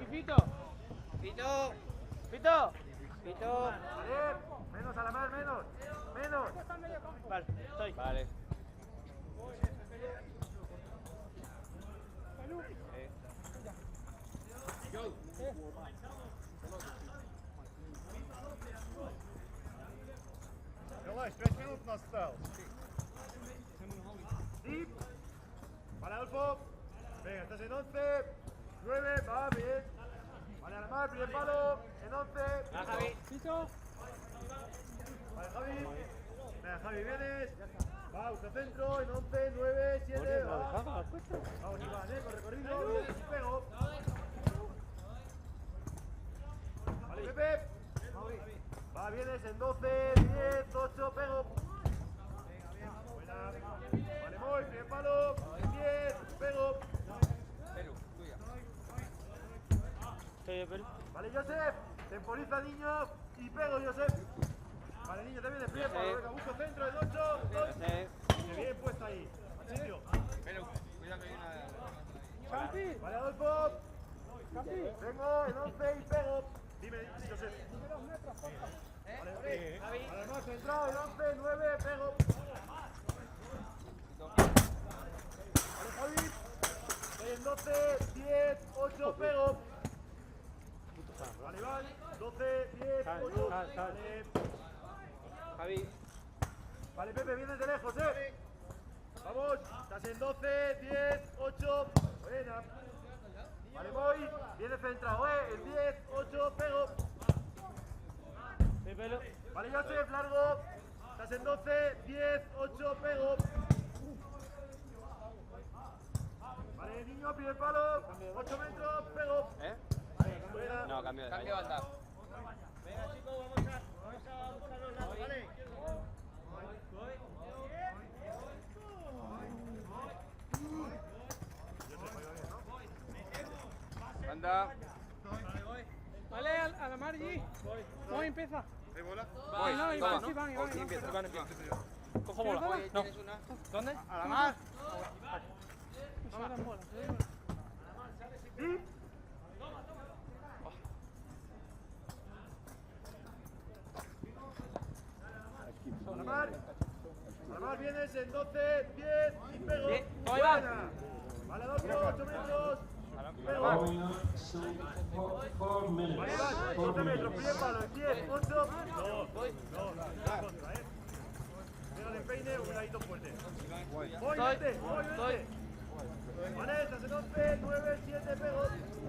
Fito. Fito. Fito. Fito. Menos a la mar, menos. Menos. Vale, estoy. Vale. Jongens, 3 minuten als spel. Diep. Vale, Adolfo. Venga, estás en 11. 9, va, bien. Vale, a la mar, primer palo. En 11. Va, Javi. Fito. Vale, Javi. Venga, Javi, vienes. Va, usa centro. En 11, 9, 7. Va. Vamos, Iván, con recorrido. Vienes y pego. Vale, Pepe. Va, vienes en 12, 10, 8, pego. Buena. Vale, Moy, primer palo. 10, pego. Vale, Josep. Temporiza, niño. Y pego, Josep. Vale, niño, también de primer palo. Venga, busco centro en 8, 2. Qué bien puesta ahí. Al sitio. Pero, cuidado que hay una... Champi. Vale, Adolfo. Vengo en 11 y pego. Dime, Josep. Vale, además centrado en 11, 9, pego. Vale, Javi. Estoy en 12, 10, 8, pego. Vale, Iván. 12, 10, 8. Vale. Javi. Vale, Pepe, vienes de lejos, Vamos. Estás en 12, 10, 8. Buena. Vale, voy. Viene centrado, El 10, 8, pego. Vale, Josep, largo. Estás en 12, 10, 8, pego. Vale, niño, primer palo. 8 metros, pego. Buena. No, cambio de banda. Venga, chicos, vamos a buscar los lados, ¿vale? Banda. Vale, a la mar allí. Voy, empieza. ¿Hay bola? Voy, no, Iván, sí, Iván. Cojo bola. No. ¿Dónde? A la mar. A la mar vienes en 12, 10 y pego. Ahí va. Vale, 8 metros. Pego. Vale, va, 12 metros, primer palo, 10, 8. No, contra, Pégale el peine, un ladito fuerte. Voy, vete. Vale, estás en 11, 9, 7, pego.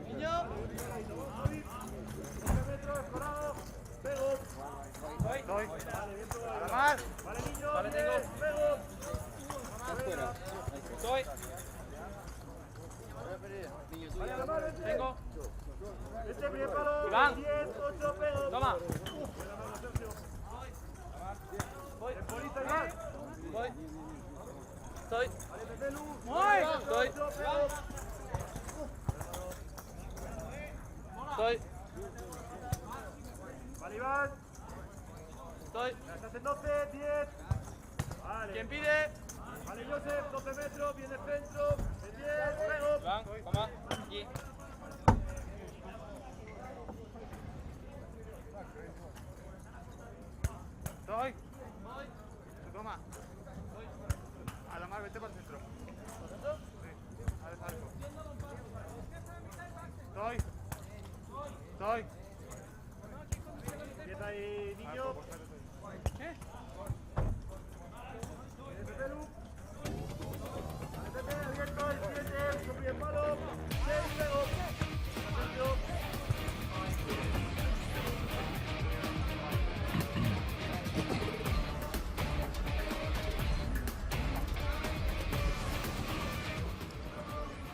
Niño. 12 metros, escorado, pego. Vale, bien todo. A la mar. Vale, niño, Vale, 10, tengo. pego. Estoy. Vale, a la mar, vete. Tengo. Este primer palo, Iván. 10, 8, pego. Toma. Buena mano, Sergio. Voy. Temporita, Iván. Voy. Estoy. Vale, Pepe Lu. Voy. 10, Estoy. 8, pego. Estoy. Vale, Iván. Estoy. Estás en 12, 10. Vale. ¿Quién pide? Vale, Josep, 12 metros, viene centro. En 10, pego. Iván, toma. Aquí. Estoy. Toma. A la mar, vete para el centro. Estoy. Empieza ahí, niño. ¿Qué? Viene Pepe Lu. Vale, Pepe, abierto, el 7, su primer palo. 6, pego. Sergio.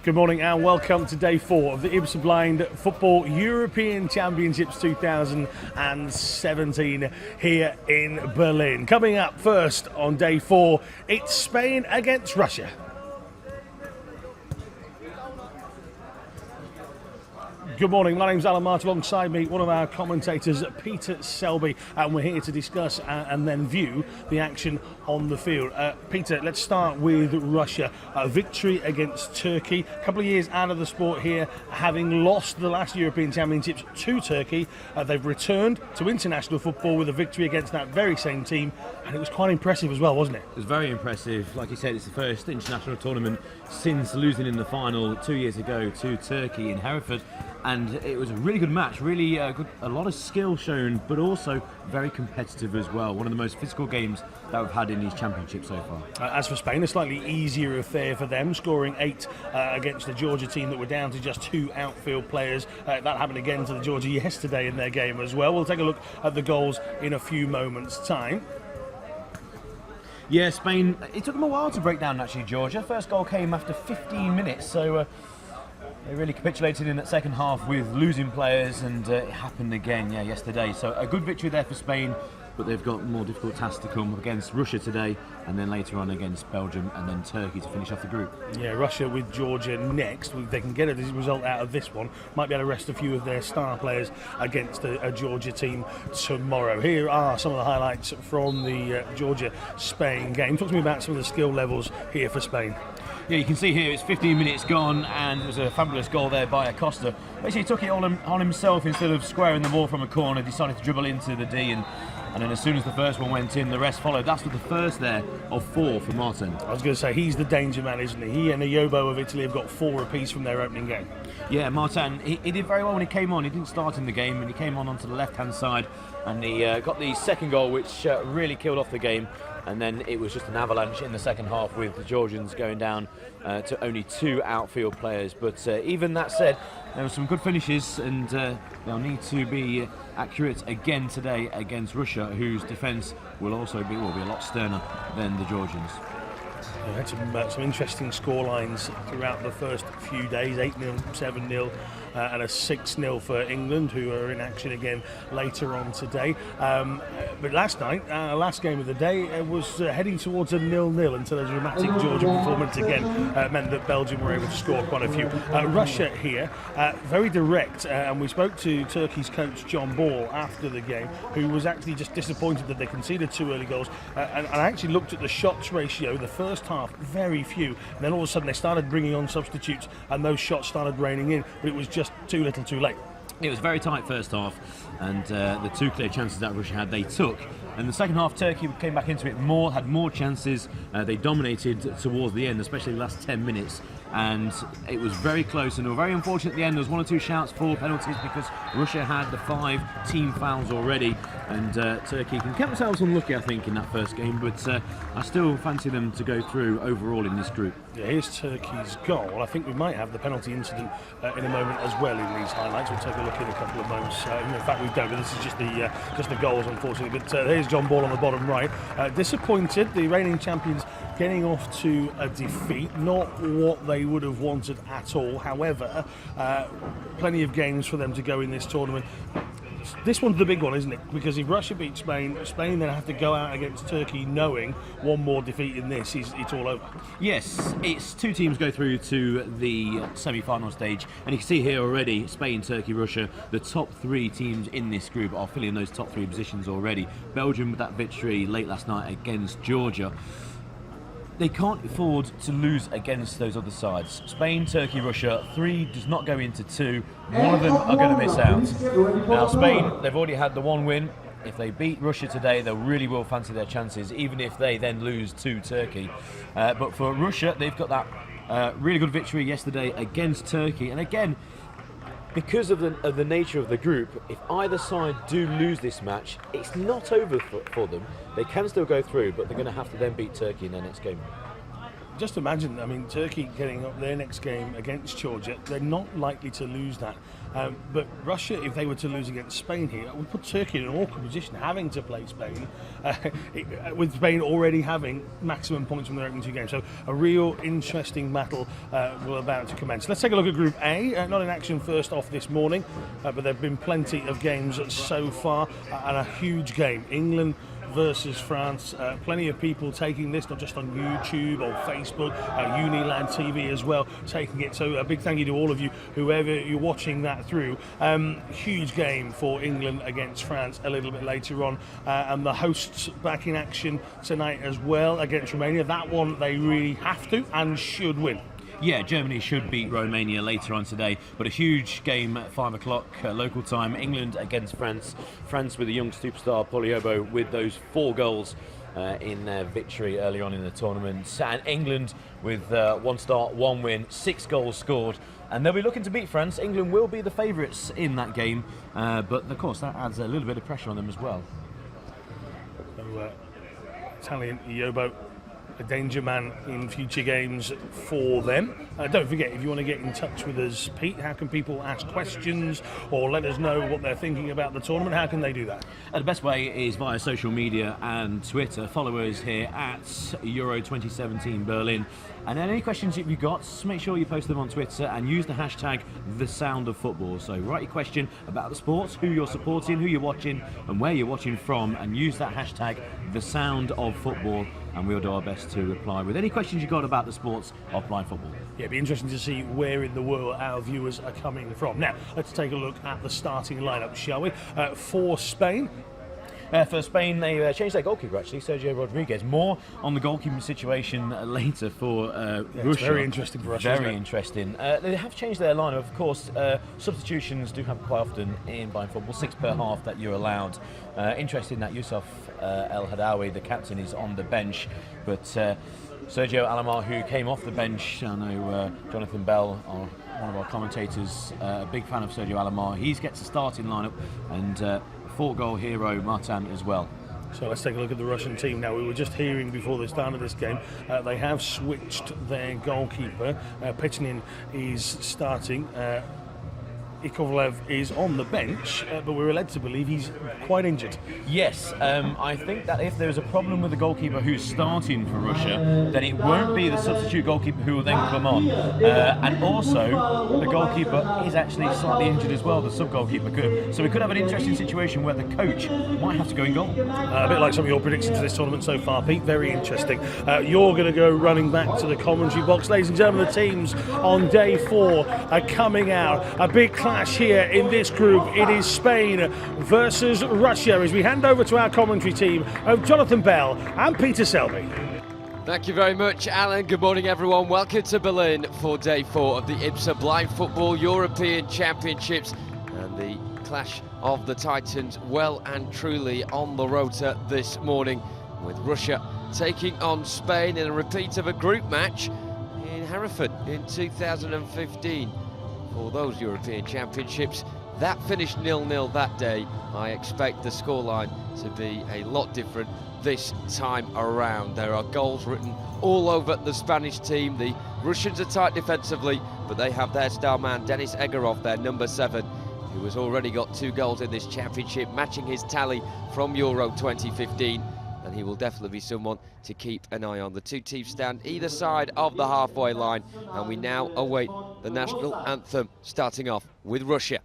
Good morning and welcome to day 4 of the IBSA Blind Football European Championships 2017 here in Berlin. Coming up first on day 4, it's Spain against Russia. Good morning, my name's Alan Martin, alongside me one of our commentators, Peter Selby, and we're here to discuss and then view the action on the field. Peter, let's start with Russia. A victory against Turkey, a couple of years out of the sport here, having lost the last European Championships to Turkey. They've returned to international football with a victory against that very same team, and it was quite impressive as well, wasn't it? It was very impressive. Like you said, it's the first international tournament since losing in the final 2 years ago to Turkey in Hereford. And it was a really good match, really good, a lot of skill shown, but also very competitive as well. One of the most physical games that we've had in these championships so far. As for Spain, a slightly easier affair for them, scoring 8 against the Georgia team that were down to just 2 outfield players. That happened again to the Georgia yesterday in their game as well. We'll take a look at the goals in a few moments' time. Yeah, Spain, it took them a while to break down actually, Georgia. First goal came after 15 minutes, so they really capitulated in that second half with losing players, and it happened again yesterday. So a good victory there for Spain, but they've got more difficult tasks to come against Russia today, and then later on against Belgium and then Turkey to finish off the group. Yeah, Russia with Georgia next. If they can get a result out of this one, might be able to rest a few of their star players against a Georgia team tomorrow. Here are some of the highlights from the Georgia-Spain game. Talk to me about some of the skill levels here for Spain. Yeah, you can see here it's 15 minutes gone, and it was a fabulous goal there by Acosta. Basically, he took it on himself instead of squaring the ball from a corner, decided to dribble into the D, and then as soon as the first one went in, the rest followed. That's the first there of 4 for Martin. I was going to say, he's the danger man, isn't he? He and Ayobo of Italy have got 4 apiece from their opening game. Yeah, Martin, he did very well when he came on. He didn't start in the game, and he came on onto the left-hand side, and he got the second goal, which really killed off the game. And then it was just an avalanche in the second half with the Georgians going down to only 2 outfield players. But even that said, there were some good finishes, and they'll need to be accurate again today against Russia, whose defence will also be a lot sterner than the Georgians. We had some interesting scorelines throughout the first few days, 8-0, 7-0 and a 6-0 for England, who are in action again later on today. But last night, last game of the day, was heading towards a 0-0 until a dramatic Georgia performance again meant that Belgium were able to score quite a few. Russia here, very direct, and we spoke to Turkey's coach John Ball after the game, who was actually just disappointed that they conceded 2 early goals, and I actually looked at the shots ratio. The first half, very few, and then all of a sudden they started bringing on substitutes, and those shots started raining in, but it was just too little too late. It was very tight first half, and the 2 clear chances that Russia had, they took. And the second half, Turkey came back into it more, had more chances. They dominated towards the end, especially the last 10 minutes. And it was very close, and they were very unfortunate at the end. There was 1 or 2 shouts for penalties because Russia had the 5 team fouls already, and Turkey can count themselves unlucky, I think, in that first game. But I still fancy them to go through overall in this group. Yeah, here's Turkey's goal. I think we might have the penalty incident in a moment as well in these highlights. We'll take a look in a couple of moments. In fact, we don't, but this is just the goals, unfortunately. But here's John Ball on the bottom right. Disappointed, the reigning champions getting off to a defeat, not what they would have wanted at all. However, plenty of games for them to go in this tournament. This one's the big one, isn't it? Because if Russia beat Spain, Spain then have to go out against Turkey knowing one more defeat in this, it's all over. Yes, it's 2 teams go through to the semi-final stage, and you can see here already, Spain, Turkey, Russia, the top 3 teams in this group are filling those top 3 positions already. Belgium with that victory late last night against Georgia. They can't afford to lose against those other sides. Spain, Turkey, Russia, 3 does not go into 2. One of them are going to miss out. Now Spain, they've already had the 1 win. If they beat Russia today, they really will fancy their chances, even if they then lose to Turkey. But for Russia, they've got that really good victory yesterday against Turkey. And again, because of the nature of the group, if either side do lose this match, it's not over for them. They can still go through, but they're going to have to then beat Turkey in their next game. Just imagine, I mean, Turkey getting up their next game against Georgia, they're not likely to lose that. But Russia, if they were to lose against Spain here, would put Turkey in an awkward position, having to play Spain, with Spain already having maximum points from their opening 2 games. So a real interesting battle will about to commence. Let's take a look at Group A. Not in action first off this morning, but there have been plenty of games so far, and a huge game. England versus France. Plenty of people taking this, not just on YouTube or Facebook, Uniland TV as well, taking it. So a big thank you to all of you, whoever you're watching that through. Huge game for England against France a little bit later on, and the hosts back in action tonight as well against Romania. That one they really have to and should win. Yeah, Germany should beat Romania later on today, but a huge game at 5 o'clock local time. England against France. France with a young superstar, Poliobo, with those 4 goals in their victory early on in the tournament. And England with 1 start, 1 win, 6 goals scored. And they'll be looking to beat France. England will be the favourites in that game, but of course that adds a little bit of pressure on them as well. So, Italian Iobo, a danger man in future games for them. Don't forget, if you want to get in touch with us, Pete, how can people ask questions or let us know what they're thinking about the tournament? How can they do that? The best way is via social media and Twitter. Follow us here at Euro 2017 Berlin. And then any questions that you've got, make sure you post them on Twitter and use the hashtag #TheSoundOfFootball. So write your question about the sports, who you're supporting, who you're watching, and where you're watching from, and use that hashtag #TheSoundOfFootball, and we'll do our best to reply with any questions you've got about the sports of blind football. Yeah, it'd be interesting to see where in the world our viewers are coming from. Now, let's take a look at the starting lineup, shall we? For Spain. For Spain, they changed their goalkeeper, actually, Sergio Rodriguez. More on the goalkeeping situation later for Russia. Very interesting for Russia. Very interesting. They have changed their lineup. Of course, substitutions do happen quite often in blind football, 6 per half that you're allowed. Interesting that Yusuf El Hadawi, the captain, is on the bench, but Sergio Alomar, who came off the bench, I know Jonathan Bell, one of our commentators, a big fan of Sergio Alomar. He gets a starting lineup, and 4-goal hero Martin as well. So let's take a look at the Russian team now. We were just hearing before the start of this game, they have switched their goalkeeper. Petchnin is starting. Ikovlev is on the bench, but we were led to believe he's quite injured. Yes, I think that if there's a problem with the goalkeeper who's starting for Russia, then it won't be the substitute goalkeeper who will then come on. And also, the goalkeeper is actually slightly injured as well, the sub-goalkeeper. So we could have an interesting situation where the coach might have to go in goal. A bit like some of your predictions for this tournament so far, Pete. Very interesting. You're going to go running back to the commentary box. Ladies and gentlemen, the teams on day 4 are coming out. A big clash here in this group. It is Spain versus Russia as we hand over to our commentary team of Jonathan Bell and Peter Selby. Thank you very much, Alan. Good morning, everyone. Welcome to Berlin for day 4 of the IBSA Blind Football European Championships, and the clash of the Titans well and truly on the rota this morning, with Russia taking on Spain in a repeat of a group match in Hereford in 2015. For those European Championships, that finished 0-0 that day. I expect the scoreline to be a lot different this time around. There are goals written all over the Spanish team. The Russians are tight defensively, but they have their star man, Denis Egorov, their number 7, who has already got 2 goals in this championship, matching his tally from Euro 2015. And he will definitely be someone to keep an eye on. The 2 teams stand either side of the halfway line, and we now await the national anthem, starting off with Russia.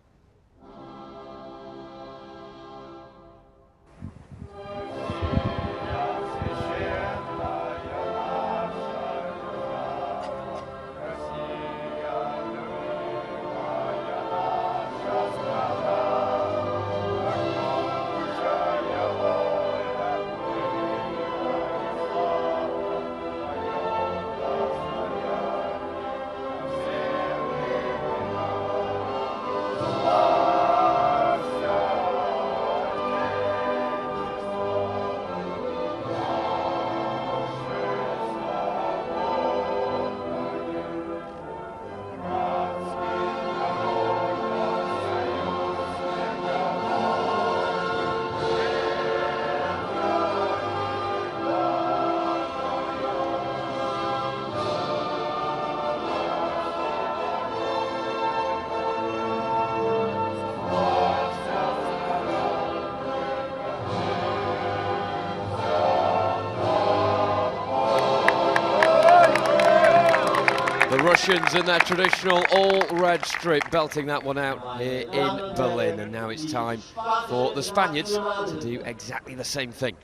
Russians in their traditional all-red strip, belting that one out here in Berlin. And now it's time for the Spaniards to do exactly the same thing.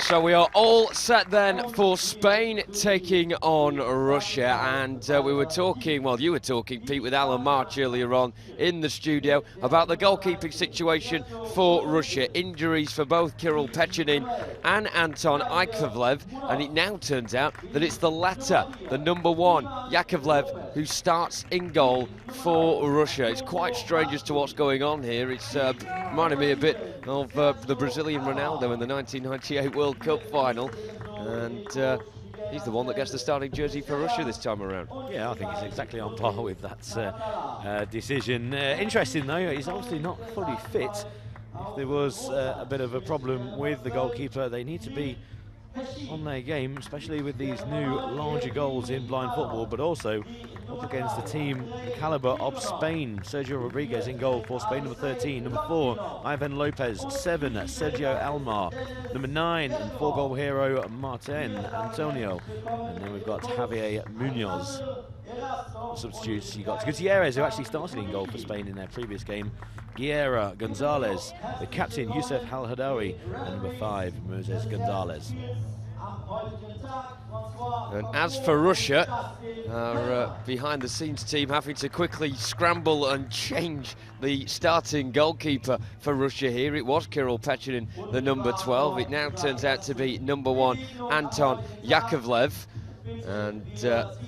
So we are all set then for Spain taking on Russia, and we were talking, well, you were talking, Pete, with Alan March earlier on in the studio about the goalkeeping situation for Russia. Injuries for both Kirill Pechenin and Anton Yakovlev, and it now turns out that it's the latter, the number 1, Yakovlev, who starts in goal for Russia. It's quite strange as to what's going on here. It's reminded me a bit of the Brazilian Ronaldo in the 1998 World Cup final, and he's the one that gets the starting jersey for Russia this time around. Yeah, I think he's exactly on par with that decision. Interesting though, he's obviously not fully fit. If there was a bit of a problem with the goalkeeper, they need to be on their game, especially with these new larger goals in blind football, but also up against the team the calibre of Spain. Sergio Rodriguez in goal for Spain, number 13. Number 4, Ivan Lopez. 7, Sergio Almar. Number 9, and 4-goal hero Martin Antonio. And then we've got Javier Munoz. Substitutes, you got Gutierrez, who actually started in goal for Spain in their previous game. Guerra Gonzalez, the captain Youssef Al Hadawi, and number 5, Moses Gonzalez. And as for Russia, our behind-the-scenes team having to quickly scramble and change the starting goalkeeper for Russia here. It was Kirill Pechenin, the number 12. It now turns out to be number 1, Anton Yakovlev. And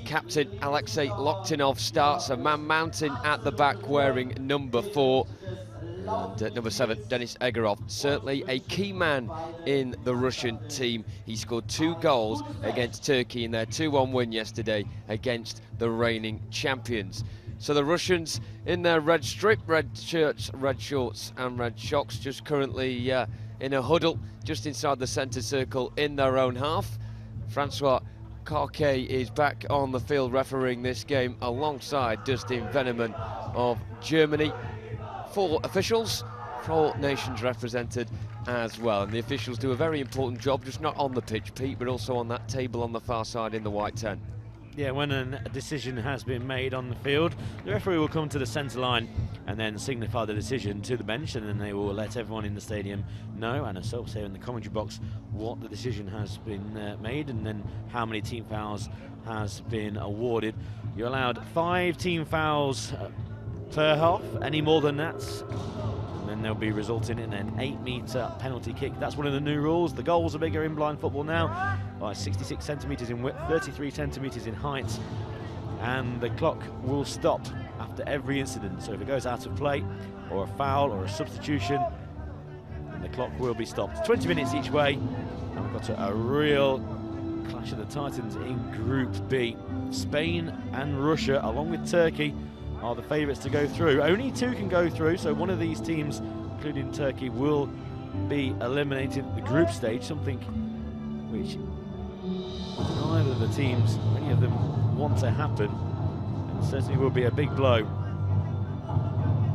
captain Alexei Loktinov starts, a man mountain at the back wearing number 4. And number 7, Denis Egorov, certainly a key man in the Russian team. He scored 2 goals against Turkey in their 2-1 win yesterday against the reigning champions. So the Russians in their red strip, red shirts, red shorts and red socks, just currently in a huddle just inside the centre circle in their own half. Francois Carquet is back on the field refereeing this game alongside Dustin Veneman of Germany. 4 officials, 4 nations represented as well, and the officials do a very important job, just not on the pitch, Pete, but also on that table on the far side in the white tent. Yeah, when a decision has been made on the field, the referee will come to the centre line and then signify the decision to the bench, and then they will let everyone in the stadium know, and also say in the commentary box, what the decision has been made, and then how many team fouls has been awarded. You're allowed 5 team fouls per half. Any more than that, and then they'll be resulting in an 8-metre penalty kick. That's one of the new rules. The goals are bigger in blind football now, by 66 centimetres in width, 33 centimetres in height, and the clock will stop after every incident. So if it goes out of play, or a foul, or a substitution, then the clock will be stopped. 20 minutes each way, and we've got a real clash of the Titans in Group B. Spain and Russia, along with Turkey, are the favourites to go through. Only 2 can go through, so one of these teams, including Turkey, will be eliminated at the group stage, something which neither of the teams, many of them, want to happen, and certainly will be a big blow.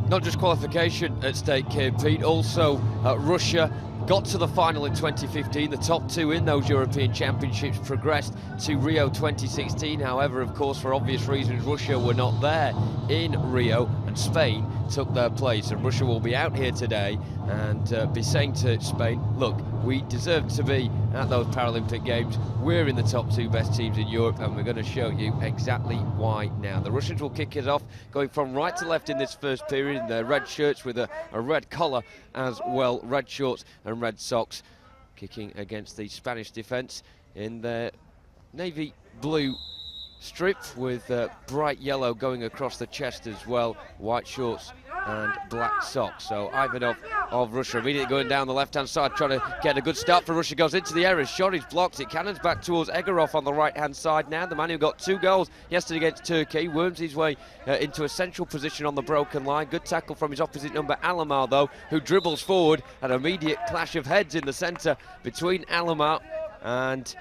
Not just qualification at stake here, Pete, also Russia got to the final in 2015. The top 2 in those European Championships progressed to Rio 2016. However, of course, for obvious reasons, Russia were not there in Rio, and Spain took their place. And Russia will be out here today and be saying to Spain, look, we deserve to be at those Paralympic Games. We're in the top 2 best teams in Europe, and we're going to show you exactly why now. The Russians will kick it off, going from right to left in this first period in their red shirts with a red collar as well, red shorts and red socks, kicking against the Spanish defence in their navy blue strip with bright yellow going across the chest as well, white shorts and black socks. So Ivanov of Russia immediately going down the left-hand side, trying to get a good start for Russia. Goes into the area, shot is blocked, it cannons back towards Egorov on the right-hand side now. The man who got 2 goals yesterday against Turkey worms his way into a central position on the broken line. Good tackle from his opposite number, Alomar, though, who dribbles forward. An immediate clash of heads in the centre between Alomar and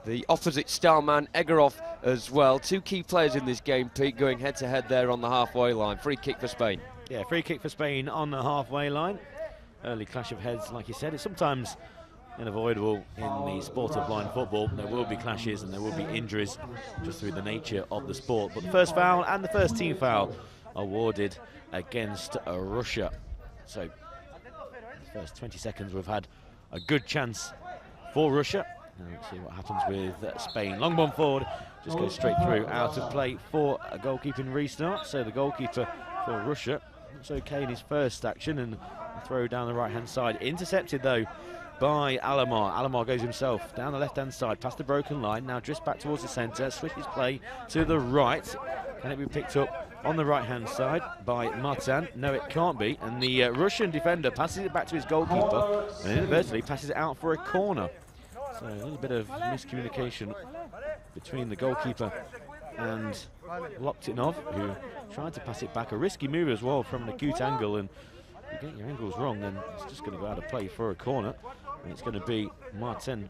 the opposite star man, Egorov, as well. 2 key players in this game, Pete, going head-to-head there on the halfway line. Free kick for Spain. Yeah, free kick for Spain on the halfway line. Early clash of heads, like you said. It's sometimes unavoidable in the sport of blind football. There will be clashes and there will be injuries just through the nature of the sport. But the first foul and the first team foul awarded against Russia. So the first 20 seconds we've had a good chance for Russia. Now let's see what happens with Spain. Long one forward, just goes straight through, out of play for a goalkeeping restart. So the goalkeeper for Russia looks okay in his first action, and a throw down the right-hand side. Intercepted though by Alamar. Alamar goes himself down the left-hand side, past the broken line, now drifts back towards the centre, switches play to the right. Can it be picked up on the right-hand side by Martin? No, it can't be, and the Russian defender passes it back to his goalkeeper, and inadvertently passes it out for a corner. So a little bit of miscommunication between the goalkeeper and Loktinov, who tried to pass it back. A risky move as well from an acute angle, and if you get your angles wrong, then it's just going to go out of play for a corner. And it's going to be Martin,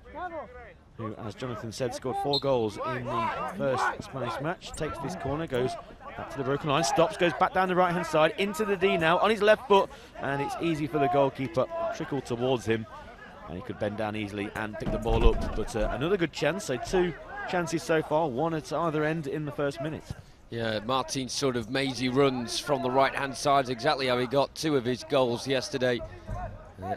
who, as Jonathan said, scored 4 goals in the first Spanish match. Takes this corner, goes back to the broken line, stops, goes back down the right-hand side, into the D now, on his left foot, and it's easy for the goalkeeper, trickle towards him, and he could bend down easily and pick the ball up. But another good chance, so 2 chances so far, 1 at either end in the first minute. Yeah, Martin's sort of mazy runs from the right-hand side is exactly how he got 2 of his goals yesterday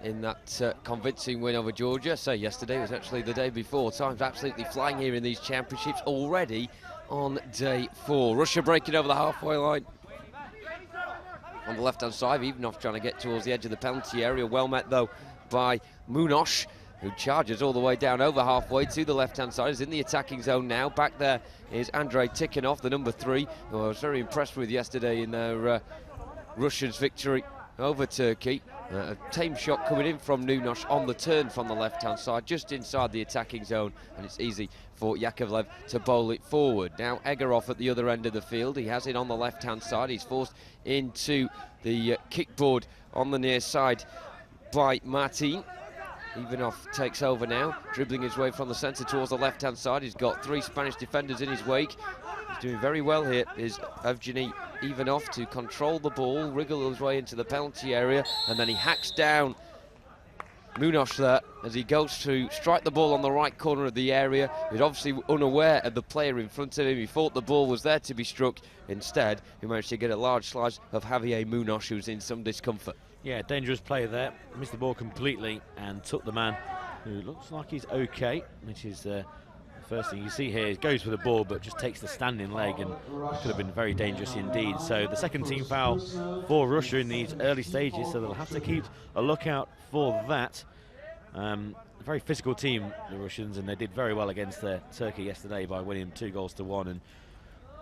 in that convincing win over Georgia. So yesterday was actually the day before. Time's absolutely flying here in these championships already on day 4. Russia breaking over the halfway line. On the left-hand side, Ivanov trying to get towards the edge of the penalty area. Well met, though, by Munoz, who charges all the way down over halfway to the left-hand side. Is in the attacking zone now. Back there is Andrei Tikhonov, the number 3, who I was very impressed with yesterday in their Russians' victory over Turkey. A tame shot coming in from Nunosh on the turn from the left-hand side, just inside the attacking zone, and it's easy for Yakovlev to bowl it forward. Now Egorov at the other end of the field. He has it on the left-hand side. He's forced into the kickboard on the near side by Martin. Ivanov takes over now, dribbling his way from the centre towards the left-hand side. He's got 3 Spanish defenders in his wake. He's doing very well here, is Evgeny Ivanov, to control the ball, wriggle his way into the penalty area, and then he hacks down Munoz there as he goes to strike the ball on the right corner of the area. He's obviously unaware of the player in front of him. He thought the ball was there to be struck. Instead, he managed to get a large slice of Javier Munoz, who's in some discomfort. Yeah, dangerous play there. Missed the ball completely and took the man, who looks like he's okay, which is the first thing you see here. He goes for the ball but just takes the standing leg, and could have been very dangerous indeed. So the second team foul for Russia in these early stages, so they'll have to keep a lookout for that. A very physical team, the Russians, and they did very well against Turkey yesterday by winning 2-1, and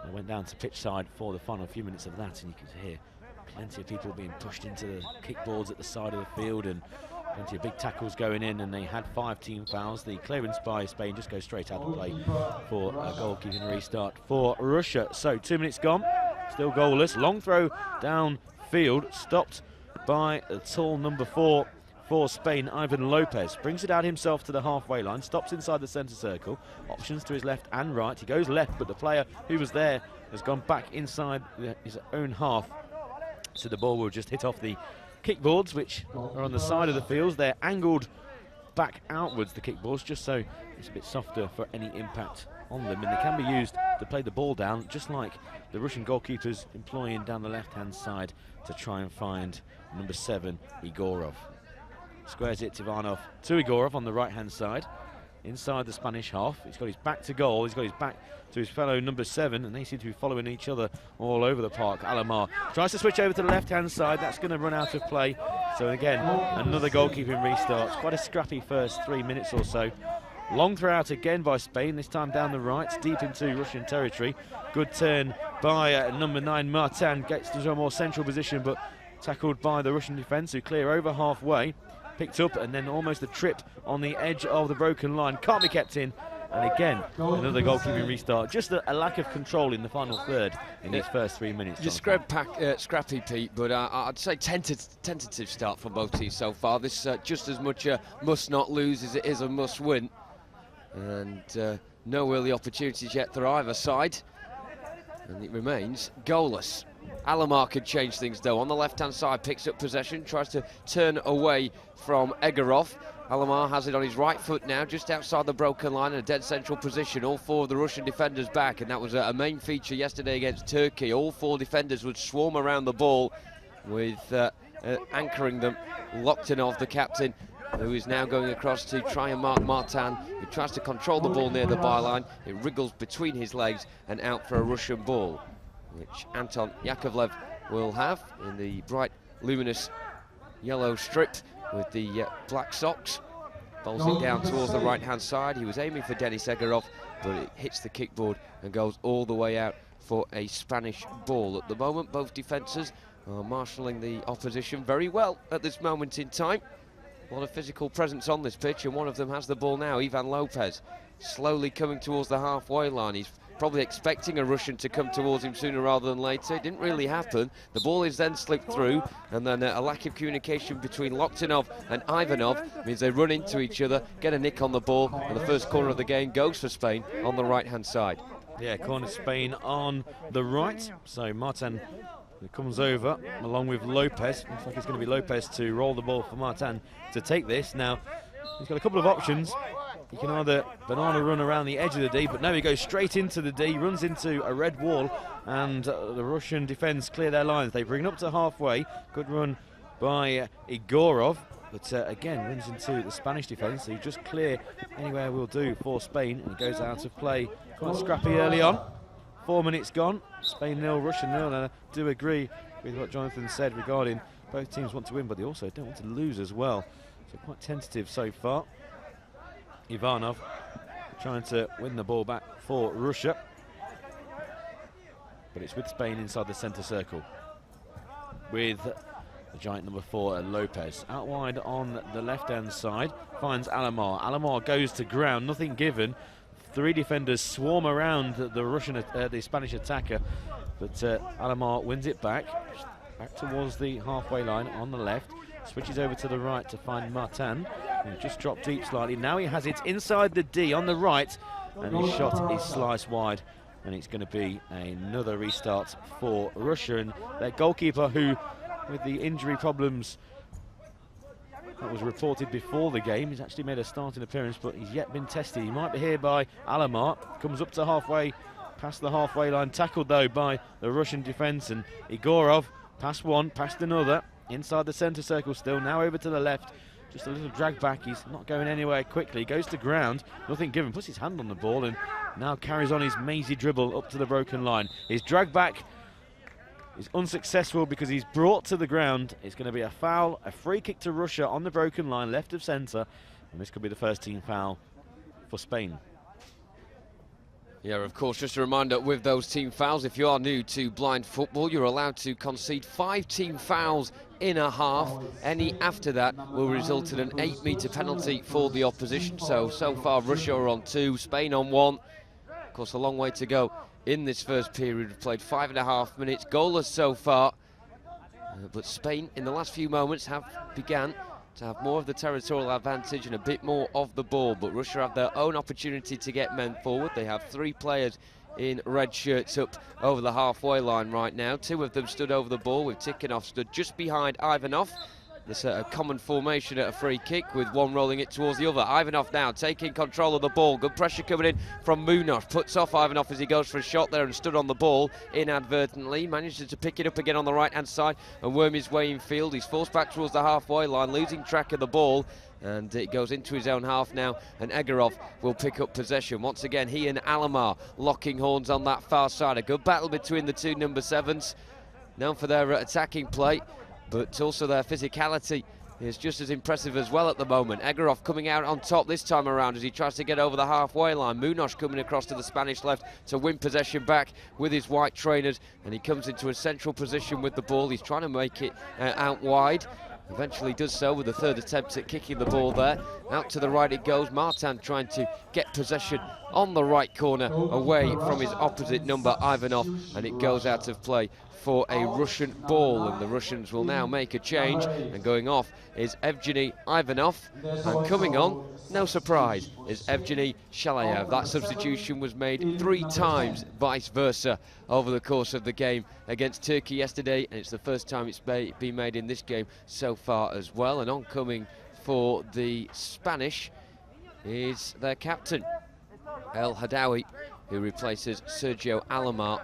they went down to pitch side for the final few minutes of that, and you could hear plenty of people being pushed into the kickboards at the side of the field, and plenty of big tackles going in, and they had 5 team fouls. The clearance by Spain just goes straight out of play for a goalkeeping restart for Russia. So 2 minutes gone, still goalless. Long throw downfield, stopped by a tall number 4 for Spain, Ivan Lopez. Brings it out himself to the halfway line, stops inside the centre circle, options to his left and right. He goes left, but the player who was there has gone back inside his own half. So the ball will just hit off the kickboards, which are on the side of the fields. They're angled back outwards, the kickboards, just so it's a bit softer for any impact on them, and they can be used to play the ball down, just like the Russian goalkeepers employing down the left-hand side to try and find number 7, Igorov. Squares it Ivanov to Igorov on the right-hand side, inside the Spanish half. He's got his back to goal, he's got his back to his fellow number 7, and they seem to be following each other all over the park. Alamar tries to switch over to the left-hand side. That's going to run out of play. So again, another goalkeeping restart. It's quite a scrappy first 3 minutes or so. Long throw out again by Spain, this time down the right, deep into Russian territory. Good turn by number 9, Martin. Gets to a more central position, but tackled by the Russian defence, who clear over halfway. Picked up, and then almost a trip on the edge of the broken line. Can't be kept in. And again, another goalkeeping restart. Just a lack of control in the final third in these first 3 minutes. You're scrappy, Pete, but I'd say tentative start from both teams so far. This just as much a must not lose as it is a must win. And no early opportunities yet for either side. And it remains goalless. Alamar could change things though. On the left-hand side, picks up possession, tries to turn away from Egorov. Alamar has it on his right foot now, just outside the broken line in a dead central position. All 4 of the Russian defenders back, and that was a main feature yesterday against Turkey. All 4 defenders would swarm around the ball with anchoring them. Loktinov, the captain, who is now going across to try and mark Martin, who tries to control the ball near the byline. It wriggles between his legs and out for a Russian ball, which Anton Yakovlev will have in the bright, luminous yellow strip with the black socks. Bowls it down towards the right-hand side. He was aiming for Denis Egorov, but it hits the kickboard and goes all the way out for a Spanish ball. At the moment, both defences are marshalling the opposition very well at this moment in time. A lot of physical presence on this pitch, and one of them has the ball now, Ivan Lopez, slowly coming towards the halfway line. He's probably expecting a Russian to come towards him sooner rather than later. It didn't really happen. The ball is then slipped through, and then a lack of communication between Loktinov and Ivanov means they run into each other, get a nick on the ball, and the first corner of the game goes for Spain on the right-hand side. Yeah, corner Spain on the right. So Martin comes over along with Lopez. Looks like it's going to be Lopez to roll the ball for Martin to take this. Now, he's got a couple of options. He can either banana run around the edge of the D, but no, he goes straight into the D, runs into a red wall, and the Russian defence clear their lines. They bring it up to halfway. Good run by Igorov, but again runs into the Spanish defence. So you just clear anywhere will do for Spain, and it goes out of play. Quite scrappy early on. 4 minutes gone. Spain 0, Russia 0, and I do agree with what Jonathan said regarding both teams want to win, but they also don't want to lose as well. So quite tentative so far. Ivanov trying to win the ball back for Russia, but it's with Spain inside the centre circle with the giant number 4 Lopez out wide on the left hand side, finds Alamar. Alamar goes to ground, nothing given. 3 defenders swarm around the Spanish attacker, but Alamar wins it back towards the halfway line on the left, switches over to the right to find Martin, who just dropped deep slightly. Now he has it inside the D on the right, and his shot is sliced wide, and it's going to be another restart for Russia. And their goalkeeper, who, with the injury problems that was reported before the game, he's actually made a starting appearance, but he's yet been tested. He might be here by Alamar, comes up to halfway, past the halfway line, tackled though by the Russian defence, and Igorov past one, past another, inside the centre circle still, now over to the left, just a little drag back. He's not going anywhere quickly, goes to ground, nothing given, puts his hand on the ball and now carries on his mazy dribble up to the broken line. His drag back is unsuccessful because he's brought to the ground. It's going to be a foul, a free kick to Russia on the broken line, left of centre, and this could be the first team foul for Spain. Yeah, of course, just a reminder, with those team fouls, if you are new to blind football, you're allowed to concede 5 team fouls in a half. Any after that will result in an 8-metre penalty for the opposition. So far Russia are on 2, Spain on 1. Of course, a long way to go in this first period. We've played 5.5 minutes, goalless so far. But Spain, in the last few moments, have began to have more of the territorial advantage and a bit more of the ball, but Russia have their own opportunity to get men forward. They have 3 players in red shirts up over the halfway line right now. 2 of them stood over the ball, with Tikhonov stood just behind Ivanov. There's a common formation at a free kick, with one rolling it towards the other. Ivanov now taking control of the ball. Good pressure coming in from Munoz. Puts off Ivanov as he goes for a shot there and stood on the ball inadvertently. Manages to pick it up again on the right-hand side and worm his way in field. He's forced back towards the halfway line, losing track of the ball. And it goes into his own half now, and Egorov will pick up possession. Once again, he and Alamar locking horns on that far side. A good battle between the 2 number 7s, known for their attacking play, but also their physicality is just as impressive as well at the moment. Egorov coming out on top this time around as he tries to get over the halfway line. Munoz coming across to the Spanish left to win possession back with his white trainers, and he comes into a central position with the ball. He's trying to make it out wide. Eventually does so with the 3rd attempt at kicking the ball there. Out to the right it goes. Martin trying to get possession on the right corner away from his opposite number, Ivanov, and it goes out of play for a Russian ball, and the Russians will now make a change, and going off is Evgeny Ivanov, and coming on, no surprise, is Evgeny Shalayev. That substitution was made 3 times vice versa over the course of the game against Turkey yesterday, and it's the first time it's been made in this game so far as well. And oncoming for the Spanish is their captain, El Hadawi, who replaces Sergio Alamar,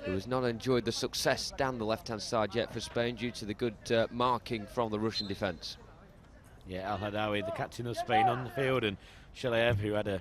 who has not enjoyed the success down the left-hand side yet for Spain due to the good marking from the Russian defence. Yeah, Al Hadawi, the captain of Spain, on the field, and Shalayev, who had a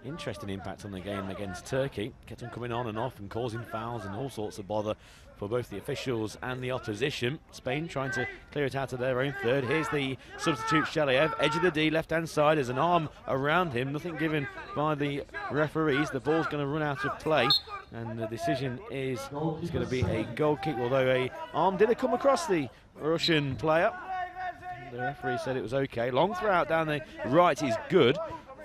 interesting impact on the game against Turkey, kept on coming on and off and causing fouls and all sorts of bother for both the officials and the opposition. Spain trying to clear it out of their own third. Here's the substitute Shalayev, edge of the D, left-hand side. There's an arm around him, nothing given by the referees. The ball's going to run out of play, and the decision is it's going to be a goal kick, although a arm did come across the Russian player. The referee said it was okay. Long throw out down the right is good.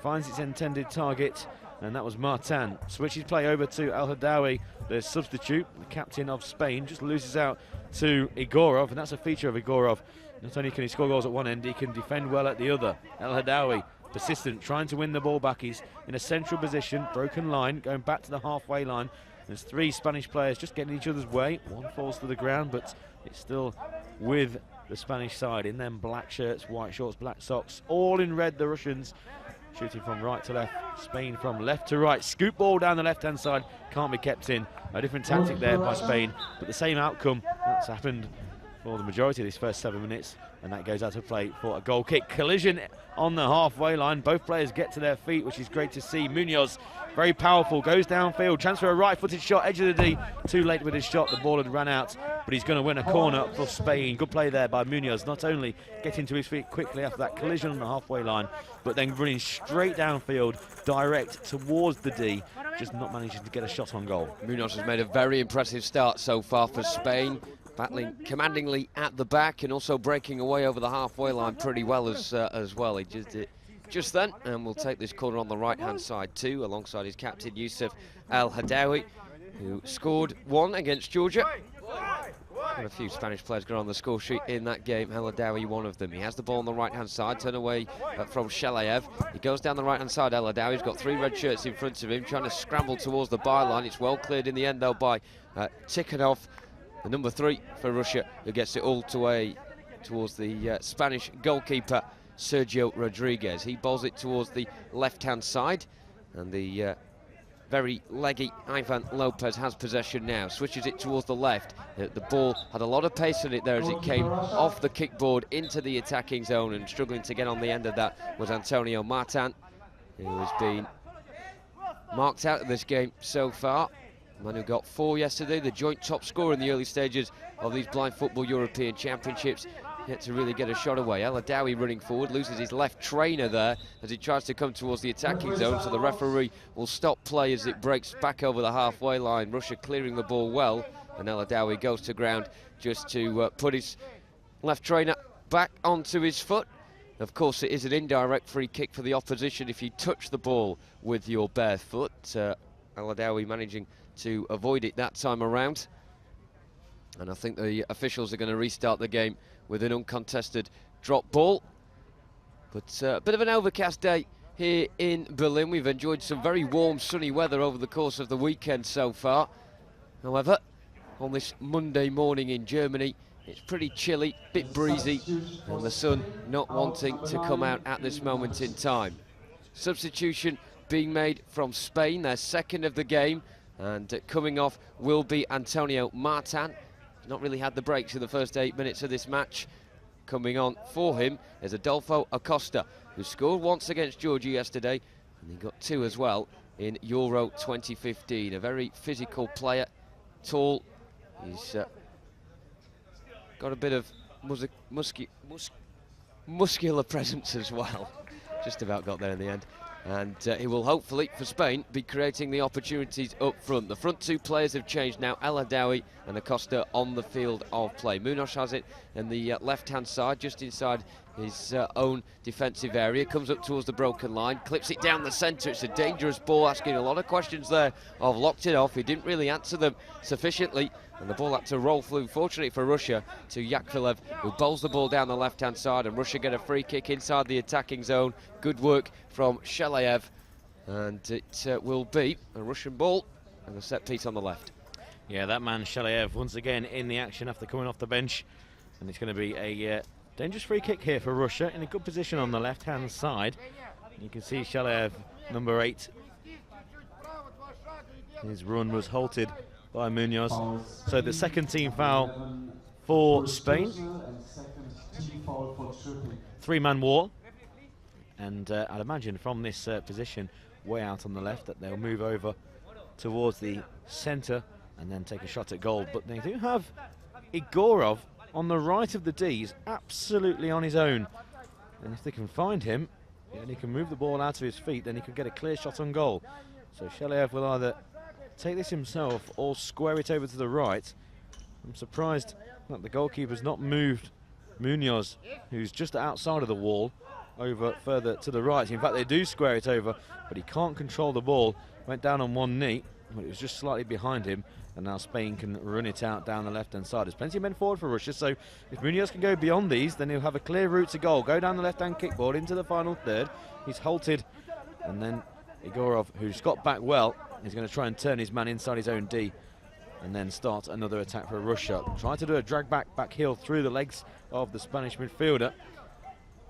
Finds its intended target, and that was Martin. Switches play over to Al Hadawi, the substitute, the captain of Spain. Just loses out to Igorov, and that's a feature of Igorov. Not only can he score goals at one end, he can defend well at the other. Al Hadawi, persistent, trying to win the ball back. He's in a central position, broken line, going back to the halfway line. There's three Spanish players just getting each other's way. One falls to the ground, but it's still with the Spanish side in them black shirts, white shorts, black socks, all in red, the Russians. Shooting from right to left, Spain from left to right. Scoop ball down the left-hand side, can't be kept in. A different tactic there by Spain, but the same outcome that's happened for the majority of these first 7 minutes, and that goes out of play for a goal kick. Collision on the halfway line. Both players get to their feet, which is great to see. Munoz, very powerful, goes downfield, transfer a right-footed shot, edge of the D. Too late with his shot, the ball had ran out, but he's going to win a corner for Spain. Good play there by Munoz, not only getting to his feet quickly after that collision on the halfway line, but then running straight downfield, direct towards the D, just not managing to get a shot on goal. Munoz has made a very impressive start so far for Spain, battling commandingly at the back and also breaking away over the halfway line pretty well as well. He just did just then, and we'll take this corner on the right-hand side too, alongside his captain Yusuf Al Hadawi, who scored one against Georgia. And a few Spanish players got on the score sheet in that game. Al Hadawi, one of them. He has the ball on the right-hand side, turn away from Shalayev. He goes down the right-hand side. Al Hadawi's got three red shirts in front of him, trying to scramble towards the byline. It's well cleared in the end, though, by Tikhonov, the number 3 for Russia, who gets it all the way towards the Spanish goalkeeper, Sergio Rodriguez. He bowls it towards the left-hand side, and the very leggy Ivan Lopez has possession now, switches it towards the left. The ball had a lot of pace in it there as it came off the kickboard into the attacking zone, and struggling to get on the end of that was Antonio Martin, who has been marked out of this game so far. Man who got 4 yesterday, the joint top scorer in the early stages of these blind football European Championships, yet to really get a shot away. Al Hadawi running forward, loses his left trainer there as he tries to come towards the attacking zone, so the referee will stop play as it breaks back over the halfway line. Russia clearing the ball well, and Al Hadawi goes to ground just to put his left trainer back onto his foot. Of course, it is an indirect free kick for the opposition if you touch the ball with your bare foot. Al Hadawi managing to avoid it that time around, and I think the officials are going to restart the game with an uncontested drop ball. But a bit of an overcast day here in Berlin. We've enjoyed some very warm sunny weather over the course of the weekend so far. However, on this Monday morning in Germany, it's pretty chilly, bit breezy, and the sun not wanting to come out at this moment in time. Substitution being made from Spain, their second of the game, and coming off will be Antonio Martin. He's not really had the breaks in the first 8 minutes of this match. Coming on for him is Adolfo Acosta, who scored once against Georgia yesterday, and he got 2 as well in Euro 2015. A very physical player, tall. He's got a bit of muscular presence as well. Just about got there in the end. And he will hopefully, for Spain, be creating the opportunities up front. The front 2 players have changed now, Al Hadawi and Acosta on the field of play. Munoz has it in the left-hand side, just inside his own defensive area. Comes up towards the broken line, clips it down the centre. It's a dangerous ball, asking a lot of questions there. I've locked it off. He didn't really answer them sufficiently, and the ball had to roll through, fortunately for Russia, to Yakovlev, who bowls the ball down the left-hand side, and Russia get a free kick inside the attacking zone. Good work from Shalayev, and it will be a Russian ball and a set piece on the left. Yeah, that man Shalayev once again in the action after coming off the bench, and it's going to be a dangerous free kick here for Russia, in a good position on the left-hand side. You can see Shalayev, number 8. His run was halted by Munoz. So the second team foul for Spain. Three-man wall. And I'd imagine from this position way out on the left that they'll move over towards the centre and then take a shot at goal. But they do have Igorov on the right of the D. He's absolutely on his own. And if they can find him, and he can move the ball out of his feet, then he could get a clear shot on goal. So Shalayev will either take this himself or square it over to the right. I'm surprised that the goalkeeper's not moved Munoz, who's just outside of the wall, over further to the right. In fact, they do square it over, but he can't control the ball. Went down on one knee, but it was just slightly behind him, and now Spain can run it out down the left-hand side. There's plenty of men forward for Russia, so if Munoz can go beyond these, then he'll have a clear route to goal. Go down the left-hand kickboard into the final third. He's halted, and then Igorov, who's got back well, is going to try and turn his man inside his own D, and then start another attack for Russia. Try to do a drag back heel through the legs of the Spanish midfielder.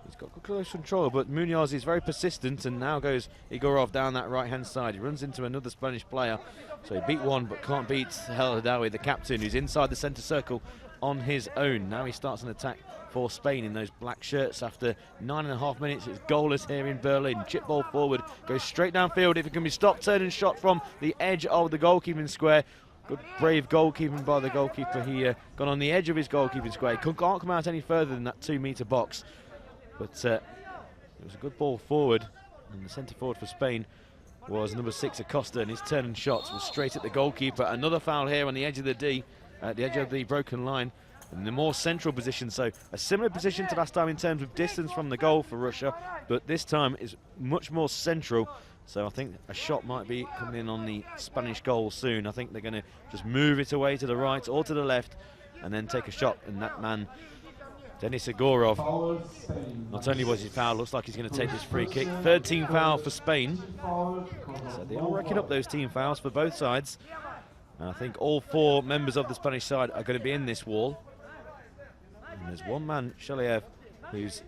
He's got close control, but Munoz is very persistent, and now goes Igorov down that right-hand side. He runs into another Spanish player, so he beat one but can't beat El Hadawi, the captain, who's inside the centre circle on his own. Now he starts an attack for Spain in those black shirts. After 9.5 minutes, it's goalless here in Berlin. Chip ball forward, goes straight downfield. If it can be stopped, turn and shot from the edge of the goalkeeping square. Good brave goalkeeping by the goalkeeper here. Gone on the edge of his goalkeeping square. He can't come out any further than that 2-metre box. But it was a good ball forward, and the centre forward for Spain was number 6 Acosta, and his turn and shot was straight at the goalkeeper. Another foul here on the edge of the D, at the edge of the broken line, in the more central position. So a similar position to last time in terms of distance from the goal for Russia, but this time is much more central. So I think a shot might be coming in on the Spanish goal soon. I think they're going to just move it away to the right or to the left, and then take a shot. And that man, Denis Igorov, not only was he fouled, looks like he's going to take this free kick. Third team foul for Spain. So they are racking up those team fouls for both sides. And I think all 4 members of the Spanish side are going to be in this wall. And there's one man, Shalayev, who's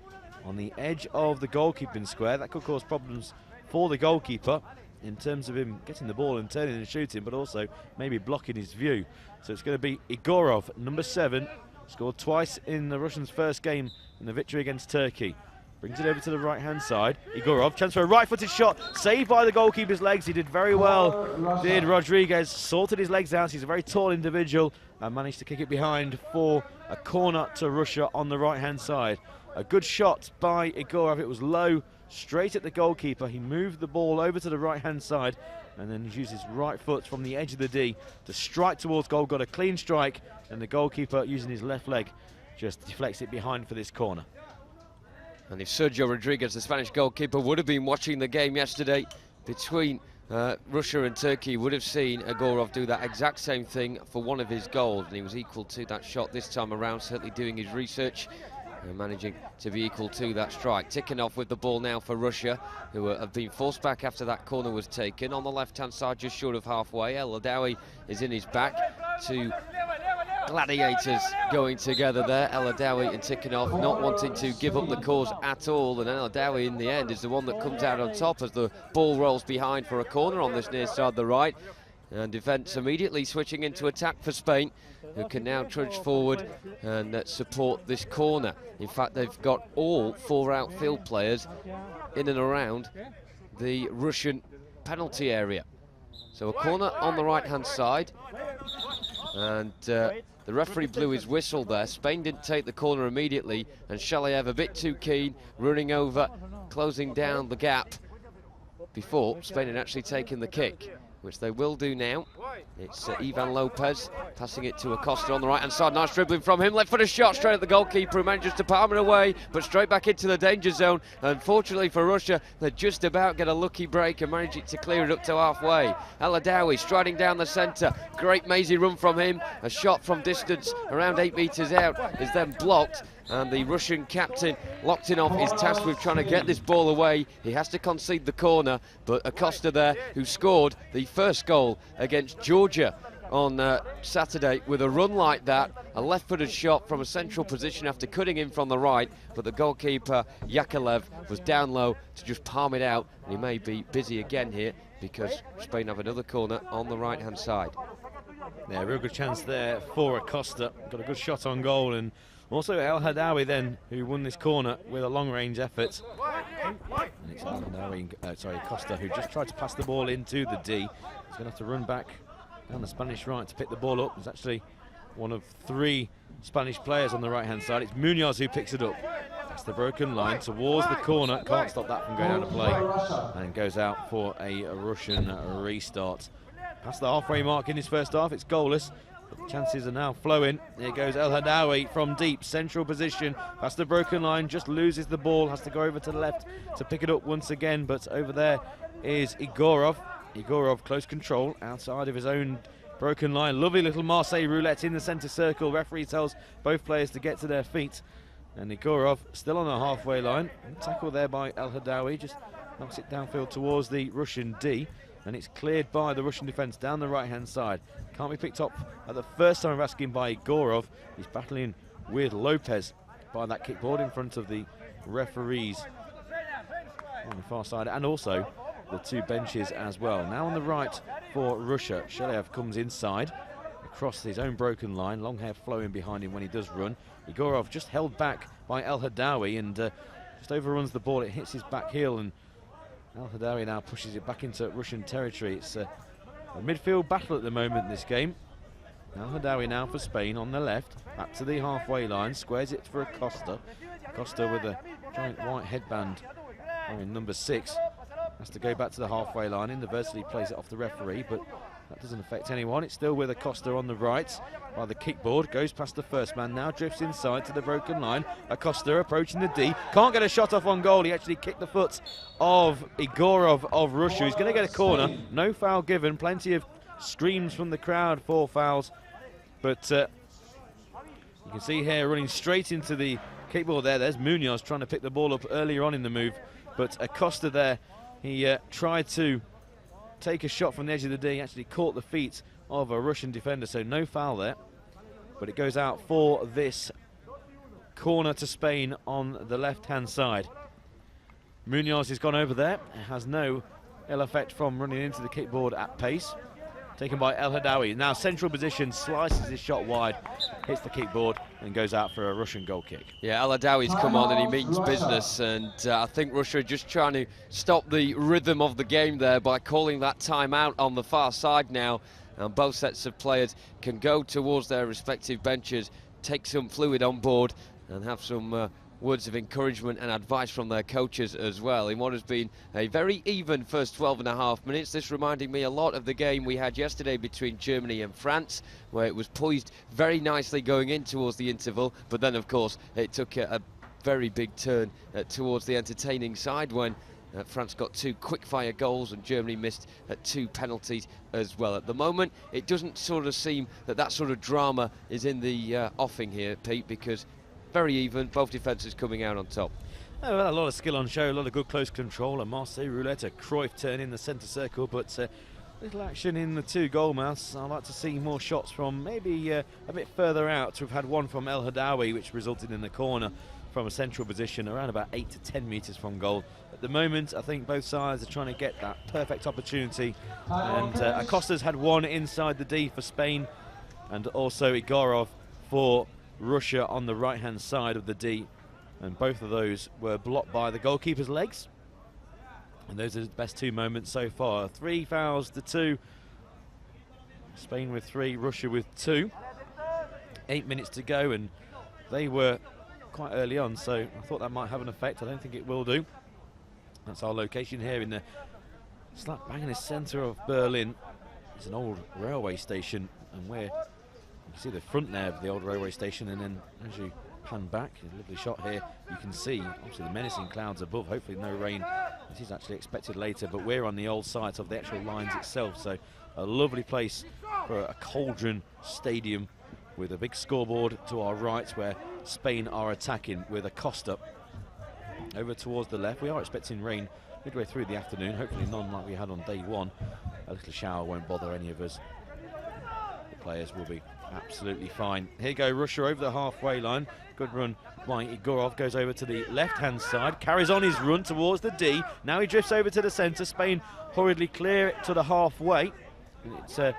on the edge of the goalkeeping square. That could cause problems for the goalkeeper in terms of him getting the ball and turning and shooting, but also maybe blocking his view. So it's going to be Igorov, number 7. Scored twice in the Russians' first game in the victory against Turkey. Brings it over to the right-hand side. Igorov, chance for a right-footed shot. Saved by the goalkeeper's legs. He did very well. Did Rodriguez. Sorted his legs out. He's a very tall individual and managed to kick it behind for a corner to Russia on the right-hand side. A good shot by Igorov. It was low, straight at the goalkeeper. He moved the ball over to the right-hand side and then used his right foot from the edge of the D to strike towards goal. Got a clean strike, and the goalkeeper, using his left leg, just deflects it behind for this corner. And if Sergio Rodriguez, the Spanish goalkeeper, would have been watching the game yesterday between Russia and Turkey, would have seen Igorov do that exact same thing for one of his goals, and he was equal to that shot this time around, certainly doing his research and managing to be equal to that strike. Ticking off with the ball now for Russia, who have been forced back after that corner was taken. On the left-hand side, just short of halfway, El Hadawi is in his back. Two gladiators going together there, El Hadawi and Tikhonov, not wanting to give up the cause at all, and El Hadawi in the end is the one that comes out on top as the ball rolls behind for a corner on this near side, the right. And defence immediately switching into attack for Spain, who can now trudge forward and support this corner. In fact, they've got all 4 outfield players in and around the Russian penalty area. So a corner on the right-hand side, and the referee blew his whistle there. Spain didn't take the corner immediately, and Shalayev a bit too keen, running over, closing down the gap before Spain had actually taken the kick, which they will do now. It's Ivan Lopez passing it to Acosta on the right-hand side. Nice dribbling from him. Left-footed shot straight at the goalkeeper, who manages to palm it away, but straight back into the danger zone. Unfortunately for Russia, they just about get a lucky break and manage to clear it up to halfway. El Hadawi striding down the centre. Great mazy run from him. A shot from distance around 8 metres out is then blocked. And the Russian captain, Loktinov, is tasked with trying to get this ball away. He has to concede the corner, but Acosta there, who scored the first goal against Georgia on Saturday with a run like that, a left-footed shot from a central position after cutting in from the right, but the goalkeeper, Yakovlev, was down low to just palm it out, and he may be busy again here because Spain have another corner on the right-hand side. Yeah, real good chance there for Acosta. Got a good shot on goal, and also El Hadawi then, who won this corner with a long-range effort. And it's El Hadawi, Acosta, who just tried to pass the ball into the D. He's going to have to run back down the Spanish right to pick the ball up. There's actually one of 3 Spanish players on the right-hand side. It's Munoz who picks it up. That's the broken line towards the corner. Can't stop that from going out of play. And goes out for a Russian restart. Past the halfway mark in his first half, it's goalless. But the chances are now flowing. Here goes El Hadawi from deep, central position. Past the broken line, just loses the ball. Has to go over to the left to pick it up once again. But over there is Igorov. Igorov, close control, outside of his own broken line. Lovely little Marseille roulette in the centre circle. Referee tells both players to get to their feet. And Igorov still on the halfway line. Tackle there by El Hadawi, just knocks it downfield towards the Russian D. And it's cleared by the Russian defence down the right-hand side. Can't be picked up at the first time of asking by Igorov. He's battling with Lopez by that kickboard in front of the referees on the far side, and also the 2 benches as well. Now on the right for Russia, Shelev comes inside across his own broken line, long hair flowing behind him when he does run. Igorov just held back by El Hadawi and just overruns the ball. It hits his back heel, and El Hadawi now pushes it back into Russian territory. It's a midfield battle at the moment in this game. El Hadawi now for Spain on the left, back to the halfway line, squares it for Acosta. Acosta with a giant white headband wearing number 6. Has to go back to the halfway line. Inadvertently plays it off the referee, but that doesn't affect anyone. It's still with Acosta on the right by the kickboard. Goes past the first man, now drifts inside to the broken line. Acosta approaching the D. Can't get a shot off on goal. He actually kicked the foot of Igorov of Russia. He's going to get a corner. No foul given. Plenty of screams from the crowd for fouls. But you can see here running straight into the kickboard there. There's Munoz trying to pick the ball up earlier on in the move. But Acosta there, he tried to take a shot from the edge of the D, actually caught the feet of a Russian defender, so no foul there. But it goes out for this corner to Spain on the left-hand side. Munoz has gone over there, has no ill effect from running into the kickboard at pace. Taken by El Hadawi, now central position, slices his shot wide, hits the kickboard and goes out for a Russian goal kick. Yeah, El Hadawi's come on and he means business, and I think Russia are just trying to stop the rhythm of the game there by calling that timeout on the far side now, and both sets of players can go towards their respective benches, take some fluid on board and have some words of encouragement and advice from their coaches as well in what has been a very even first 12.5 minutes. This reminding me a lot of the game we had yesterday between Germany and France, where it was poised very nicely going in towards the interval, but then of course it took a very big turn towards the entertaining side when France got 2 quick-fire goals and Germany missed 2 penalties as well. At the moment, it doesn't sort of seem that that sort of drama is in the offing here, Pete, because very even, both defences coming out on top. Oh, well, a lot of skill on show, a lot of good close control, a Marseille roulette, a Cruyff turn in the centre circle, but little action in the 2 goal mouths. I'd like to see more shots from maybe a bit further out. We've had one from El Hadawi, which resulted in the corner from a central position around about 8 to 10 metres from goal. At the moment, I think both sides are trying to get that perfect opportunity, and Acosta's had one inside the D for Spain, and also Igorov for Russia on the right-hand side of the D, and both of those were blocked by the goalkeeper's legs. And those are the best 2 moments so far. 3 fouls to 2. Spain with 3, Russia with 2. 8 minutes to go, and they were quite early on, so I thought that might have an effect. I don't think it will do. That's our location here in the slap bang in the centre of Berlin. It's an old railway station, and we're you can see the front there of the old railway station, and then as you pan back, a lovely shot here, you can see obviously the menacing clouds above. Hopefully no rain. This is actually expected later, but we're on the old site of the actual lines itself, so a lovely place for a cauldron stadium with a big scoreboard to our right where Spain are attacking with Acosta over towards the left. We are expecting rain midway through the afternoon, hopefully none like we had on day 1. A little shower won't bother any of us. The players will be absolutely fine. Here go Russia over the halfway line. Good run by Igorov, goes over to the left-hand side, carries on his run towards the D. Now he drifts over to the centre. Spain hurriedly clear it to the halfway. It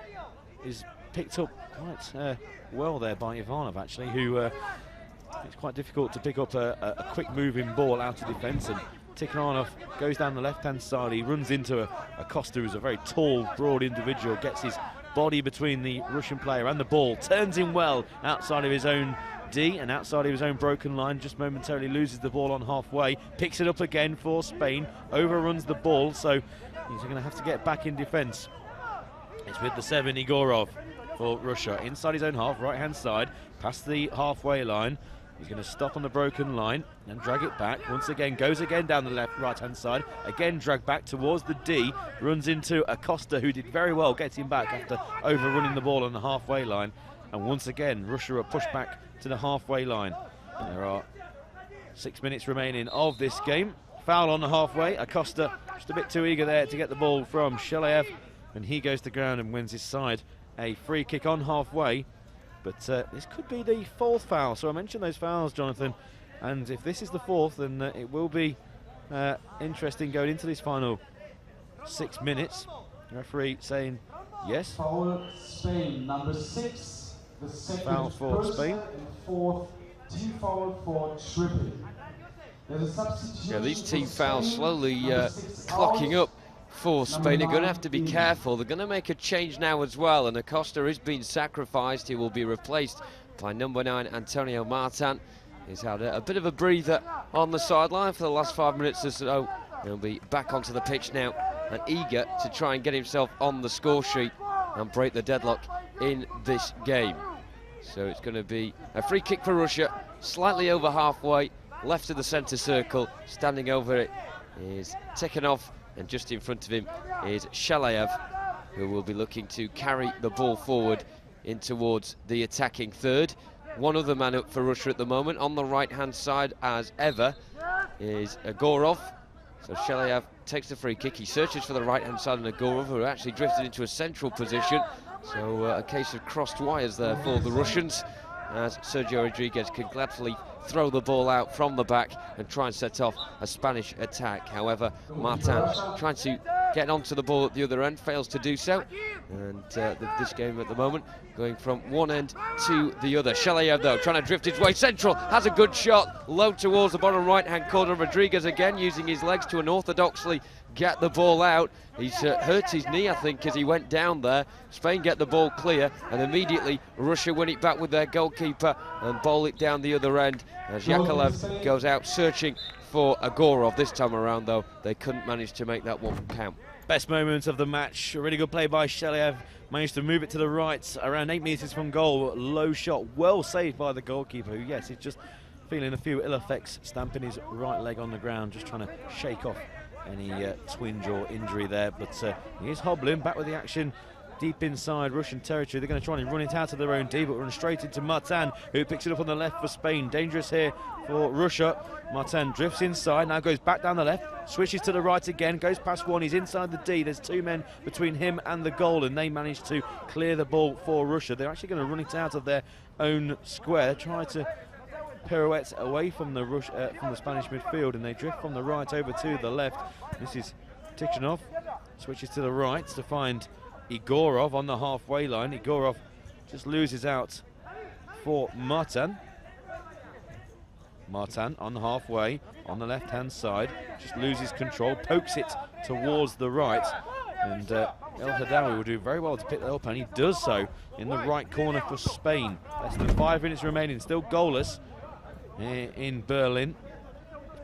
is picked up quite well there by Ivanov, actually, who it's quite difficult to pick up a quick moving ball out of defence. And Tikhoranov goes down the left-hand side. He runs into a Costa, who's a very tall, broad individual, gets his body between the Russian player and the ball, turns him well outside of his own D and outside of his own broken line, just momentarily loses the ball on halfway, picks it up again for Spain, overruns the ball, so he's going to have to get back in defence. It's with the 7, Igorov for Russia, inside his own half, right-hand side, past the halfway line. He's going to stop on the broken line and drag it back. Once again, goes again down the right-hand side. Again, drag back towards the D. Runs into Acosta, who did very well getting back after overrunning the ball on the halfway line. And once again, Russia are pushed back to the halfway line. There are 6 minutes remaining of this game. Foul on the halfway. Acosta just a bit too eager there to get the ball from Shalayev. And he goes to ground and wins his side a free kick on halfway. But this could be the 4th foul. So I mentioned those fouls, Jonathan. And if this is the 4th, then it will be interesting going into this final 6 minutes. The referee saying yes. Foul Spain, number 6. The second foul for Spain. And 4th, team foul for Triple. There's a substitution. Yeah, these team fouls slowly clocking up for Spain. Are going to have to be careful. They're going to make a change now as well, and Acosta is being sacrificed. He will be replaced by number 9 Antonio Martin. He's had a bit of a breather on the sideline for the last 5 minutes or so. He'll be back onto the pitch now and eager to try and get himself on the score sheet and break the deadlock in this game. So it's going to be a free kick for Russia, slightly over halfway, left of the centre circle. Standing over it is Tikhoranov, and just in front of him is Shalayev, who will be looking to carry the ball forward in towards the attacking third. One other man up for Russia at the moment on the right-hand side, as ever, is Agorov. So Shalayev takes the free kick. He searches for the right-hand side, and Agorov, who actually drifted into a central position. So a case of crossed wires there for the Russians, as Sergio Rodriguez can gladly throw the ball out from the back and try and set off a Spanish attack. However, Martin trying to get onto the ball at the other end, fails to do so. And this game at the moment going from one end to the other. Shalayev, though, trying to drift his way central, has a good shot, low towards the bottom right-hand corner. Rodriguez again using his legs to unorthodoxly get the ball out. He's hurt his knee, I think, as he went down there. Spain get the ball clear, and immediately Russia win it back with their goalkeeper and bowl it down the other end as Yakovlev goes out searching for Agorov. This time around, though, they couldn't manage to make that one count. Best moments of the match. A really good play by Shalayev. Managed to move it to the right, around 8 metres from goal. Low shot, well saved by the goalkeeper, who, yes, he's just feeling a few ill effects, stamping his right leg on the ground, just trying to shake off any twinge or injury there. But he is hobbling back with the action deep inside Russian territory. They're going to try and run it out of their own D, but run straight into Martin, who picks it up on the left for Spain. Dangerous here for Russia. Martin drifts inside, now goes back down the left, switches to the right again, goes past one, he's inside the D. There's 2 men between him and the goal, and they manage to clear the ball for Russia. They're actually going to run it out of their own square, try to pirouette away from the Spanish midfield, and they drift from the right over to the left. This is Tikhoranov, switches to the right to find Igorov on the halfway line. Igorov just loses out for Martin. Martin on the halfway, on the left-hand side, just loses control, pokes it towards the right, and El Hadawi will do very well to pick that up, and he does so in the right corner for Spain. Less than 5 minutes remaining, still goalless in Berlin.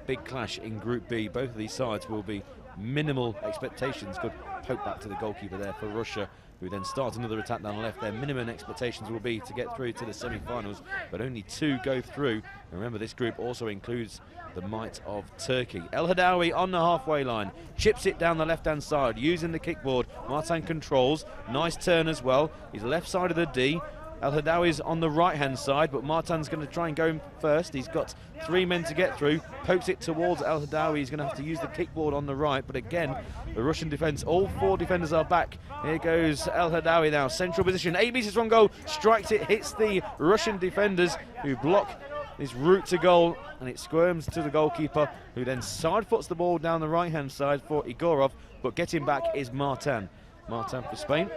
Big clash in Group B. Both of these sides will be minimal expectations. Good poke back to the goalkeeper there for Russia, who then starts another attack down the left. Their minimum expectations will be to get through to the semi-finals, but only 2 go through. And remember, this group also includes the might of Turkey. El Hadawi on the halfway line, chips it down the left-hand side, using the kickboard. Martin controls, nice turn as well. He's left side of the D. El Hadawi's on the right-hand side, but Martin's going to try and go in first. He's got 3 men to get through, pokes it towards El Hadawi. He's going to have to use the kickboard on the right, but again, the Russian defence, all 4 defenders are back. Here goes El Hadawi now, central position, 8 metres from goal, strikes it, hits the Russian defenders, who block his route to goal, and it squirms to the goalkeeper, who then side foots the ball down the right-hand side for Igorov, but getting back is Martin. Martin for Spain.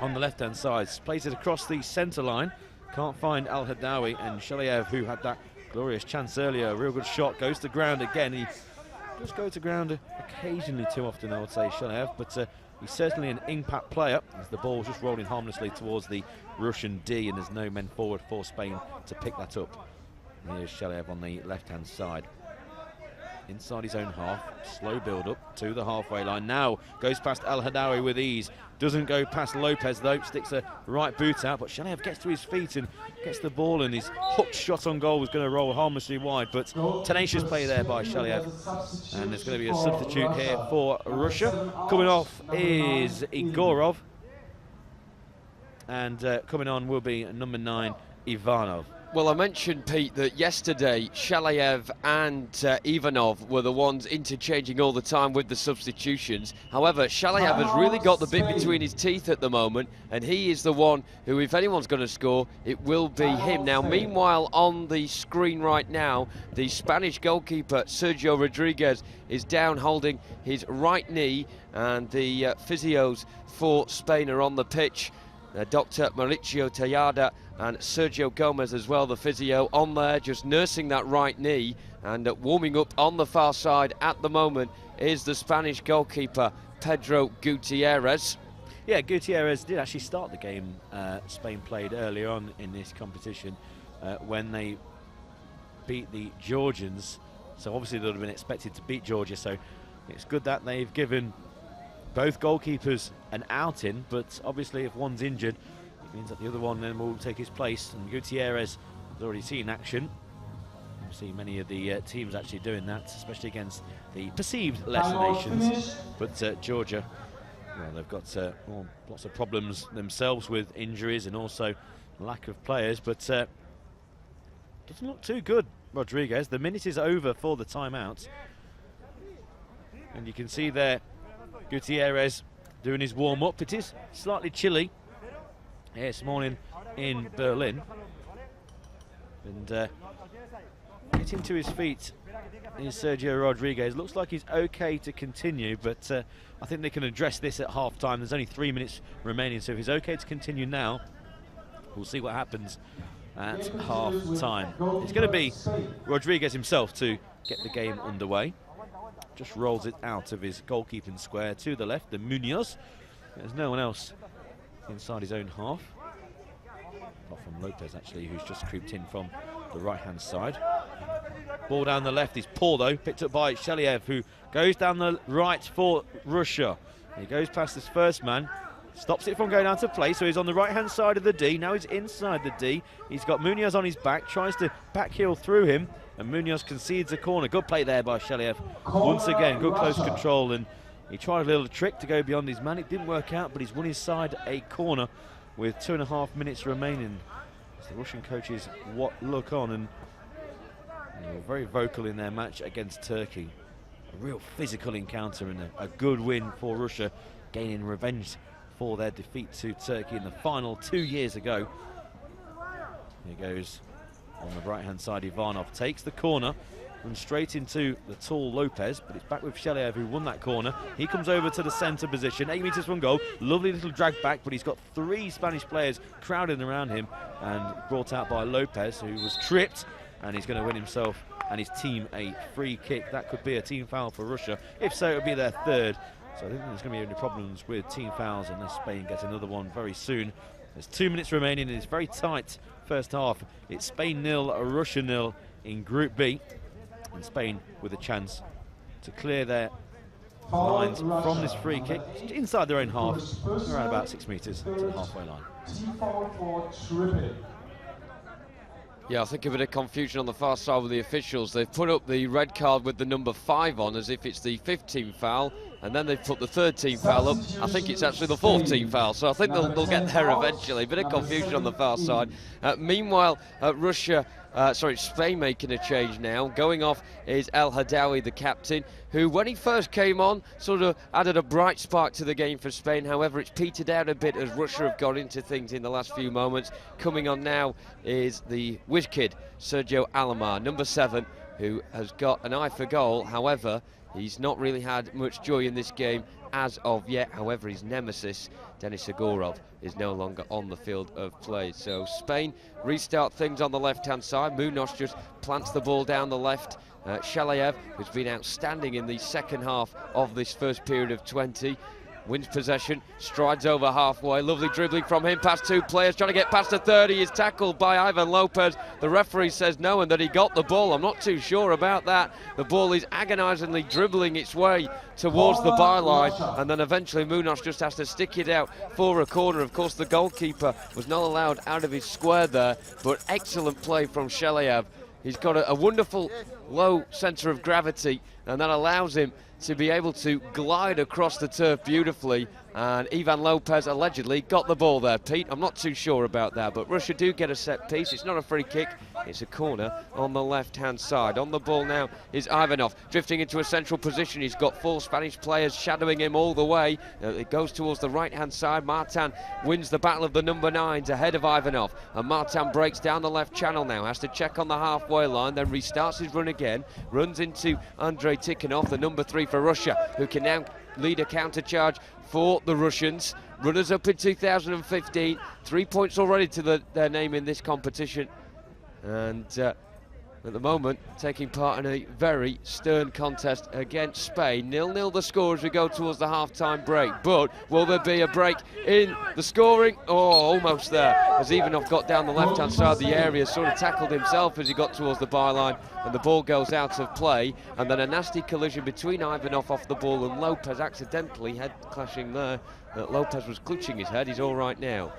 on the left-hand side. Plays it across the centre line. Can't find Al Hadawi, and Shaliev, who had that glorious chance earlier, a real good shot, goes to ground again. He does go to ground occasionally, too often I would say, Shaliev, but he's certainly an impact player as the ball's just rolling harmlessly towards the Russian D, and there's no men forward for Spain to pick that up. And here's Shaliev on the left-hand side. Inside his own half, slow build up to the halfway line. Now goes past Al Hadawi with ease. Doesn't go past Lopez though, sticks a right boot out, but Shaliev gets to his feet and gets the ball, and his hooked shot on goal was going to roll harmlessly wide, but tenacious play there by Shaliev. And there's going to be a substitute here for Russia. Coming off is Igorov, and coming on will be number 9, Ivanov. Well, I mentioned, Pete, that yesterday Shaliev and Ivanov were the ones interchanging all the time with the substitutions. However, Shaliev has really got the bit between his teeth at the moment, and he is the one who, if anyone's going to score, it will be him. Now, meanwhile, on the screen right now, the Spanish goalkeeper, Sergio Rodriguez, is down holding his right knee, and the physios for Spain are on the pitch. Dr. Mauricio Tejada and Sergio Gomez as well, the physio, on there just nursing that right knee, and warming up on the far side at the moment is the Spanish goalkeeper Pedro Gutierrez. Yeah, Gutierrez did actually start the game Spain played earlier on in this competition when they beat the Georgians, so obviously they would have been expected to beat Georgia, so it's good that they've given both goalkeepers an outing, but obviously if one's injured, it means that the other one then will take his place, and Gutierrez has already seen action. We've seen many of the teams actually doing that, especially against the perceived lesser nations, but Georgia, well, they've got lots of problems themselves with injuries and also lack of players, but doesn't look too good, Rodriguez. The minute is over for the timeout, and you can see there Gutierrez doing his warm-up. It is slightly chilly here this morning in Berlin, and getting to his feet is Sergio Rodriguez. Looks like he's okay to continue, but I think they can address this at half-time. There's only 3 minutes remaining, so if he's okay to continue now, we'll see what happens at half-time. It's going to be Rodriguez himself to get the game underway. Just rolls it out of his goalkeeping square to the left, the Munoz. There's no one else inside his own half, apart from Lopez actually, who's just creeped in from the right-hand side. Ball down the left is poor though, picked up by Shaliev, who goes down the right for Russia. He goes past his first man, stops it from going out of play, so he's on the right-hand side of the D. Now he's inside the D. He's got Munoz on his back, tries to backheel through him, and Munoz concedes a corner. Good play there by Shaliev. Once again, good close control, and he tried a little trick to go beyond his man. It didn't work out, but he's won his side a corner with 2.5 minutes remaining. As the Russian coaches look on, and they were very vocal in their match against Turkey. A real physical encounter and a good win for Russia, gaining revenge for their defeat to Turkey in the final 2 years ago. Here goes on the right-hand side, Ivanov takes the corner, runs straight into the tall Lopez, but it's back with Shaliev, who won that corner. He comes over to the centre position, 8 metres from goal. Lovely little drag back, but he's got 3 Spanish players crowding around him, and brought out by Lopez, who was tripped, and he's going to win himself and his team a free kick. That could be a team foul for Russia. If so, it would be their 3rd. So I don't think there's going to be any problems with team fouls unless Spain gets another one very soon. There's 2 minutes remaining, and it's very tight first half. It's Spain 0, Russia 0 in Group B, and Spain with a chance to clear their lines from this free kick inside their own half, around about 6 metres to the halfway line. Yeah, I think a bit of confusion on the far side with the officials. They've put up the red card with the number 5 on as if it's the 5th team foul, and then they've put the 3rd team foul up. I think it's actually the 4th team foul, so I think they'll get there eventually. A bit of confusion on the far side. Meanwhile, Spain making a change now. Going off is El Hadawi, the captain, who, when he first came on, sort of added a bright spark to the game for Spain. However, it's petered out a bit as Russia have got into things in the last few moments. Coming on now is the whiz kid, Sergio Alomar, number 7, who has got an eye for goal. However, He's not really had much joy in this game as of yet. However, his nemesis, Denis Egorov, is no longer on the field of play. So Spain restart things on the left-hand side. Munoz just plants the ball down the left. Shalayev, who's been outstanding in the second half of this first period of 20, wins possession, strides over halfway, lovely dribbling from him past two players, trying to get past the 30, is tackled by Ivan Lopez. The referee says no and that he got the ball. I'm not too sure about that. The ball is agonisingly dribbling its way towards the byline, and then eventually Munoz just has to stick it out for a corner. Of course, the goalkeeper was not allowed out of his square there, but excellent play from Shalayev. He's got a wonderful low centre of gravity, and that allows him to be able to glide across the turf beautifully, and Ivan Lopez allegedly got the ball there. Pete, I'm not too sure about that, but Russia do get a set piece. It's not a free kick, it's a corner on the left-hand side. On the ball now is Ivanov, drifting into a central position. He's got 4 Spanish players shadowing him all the way. It goes towards the right-hand side. Martin wins the battle of the number 9s ahead of Ivanov, and Martin breaks down the left channel now, has to check on the halfway line, then restarts his run again, runs into Andrei Tikhonov, the number 3 for Russia, who can now lead a counter-charge for the Russians. Runners up in 2015, 3 points already to their name in this competition, and at the moment taking part in a very stern contest against Spain. 0-0 the score as we go towards the half-time break, but will there be a break in the scoring? Oh, almost there, as Ivanov got down the left-hand side of the area, sort of tackled himself as he got towards the byline, and the ball goes out of play, and then a nasty collision between Ivanov off the ball and Lopez accidentally head clashing there. Lopez was clutching his head. He's all right now.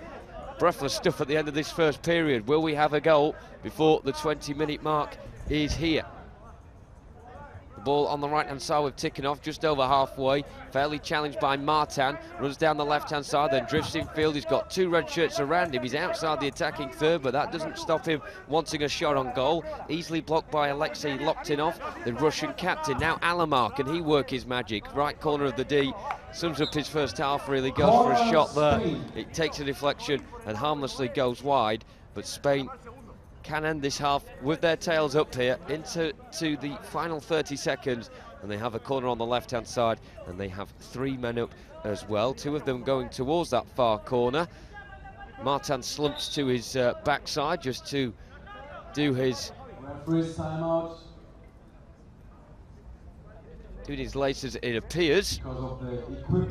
Breathless stuff at the end of this first period. Will we have a goal before the 20-minute mark is here? The ball on the right-hand side with Tikhonov just over halfway, fairly challenged by Martin, runs down the left-hand side, then drifts in field. He's got 2 red shirts around him. He's outside the attacking third, but that doesn't stop him wanting a shot on goal. Easily blocked by Alexei Loktinov, the Russian captain. Now Alamar, can he work his magic? Right corner of the D, sums up his first half, really goes for a shot there. It takes a deflection and harmlessly goes wide, but Spain can end this half with their tails up here into the final 30 seconds, and they have a corner on the left-hand side, and they have 3 men up as well, 2 of them going towards that far corner. Martin slumps to his backside just to do his laces, it appears.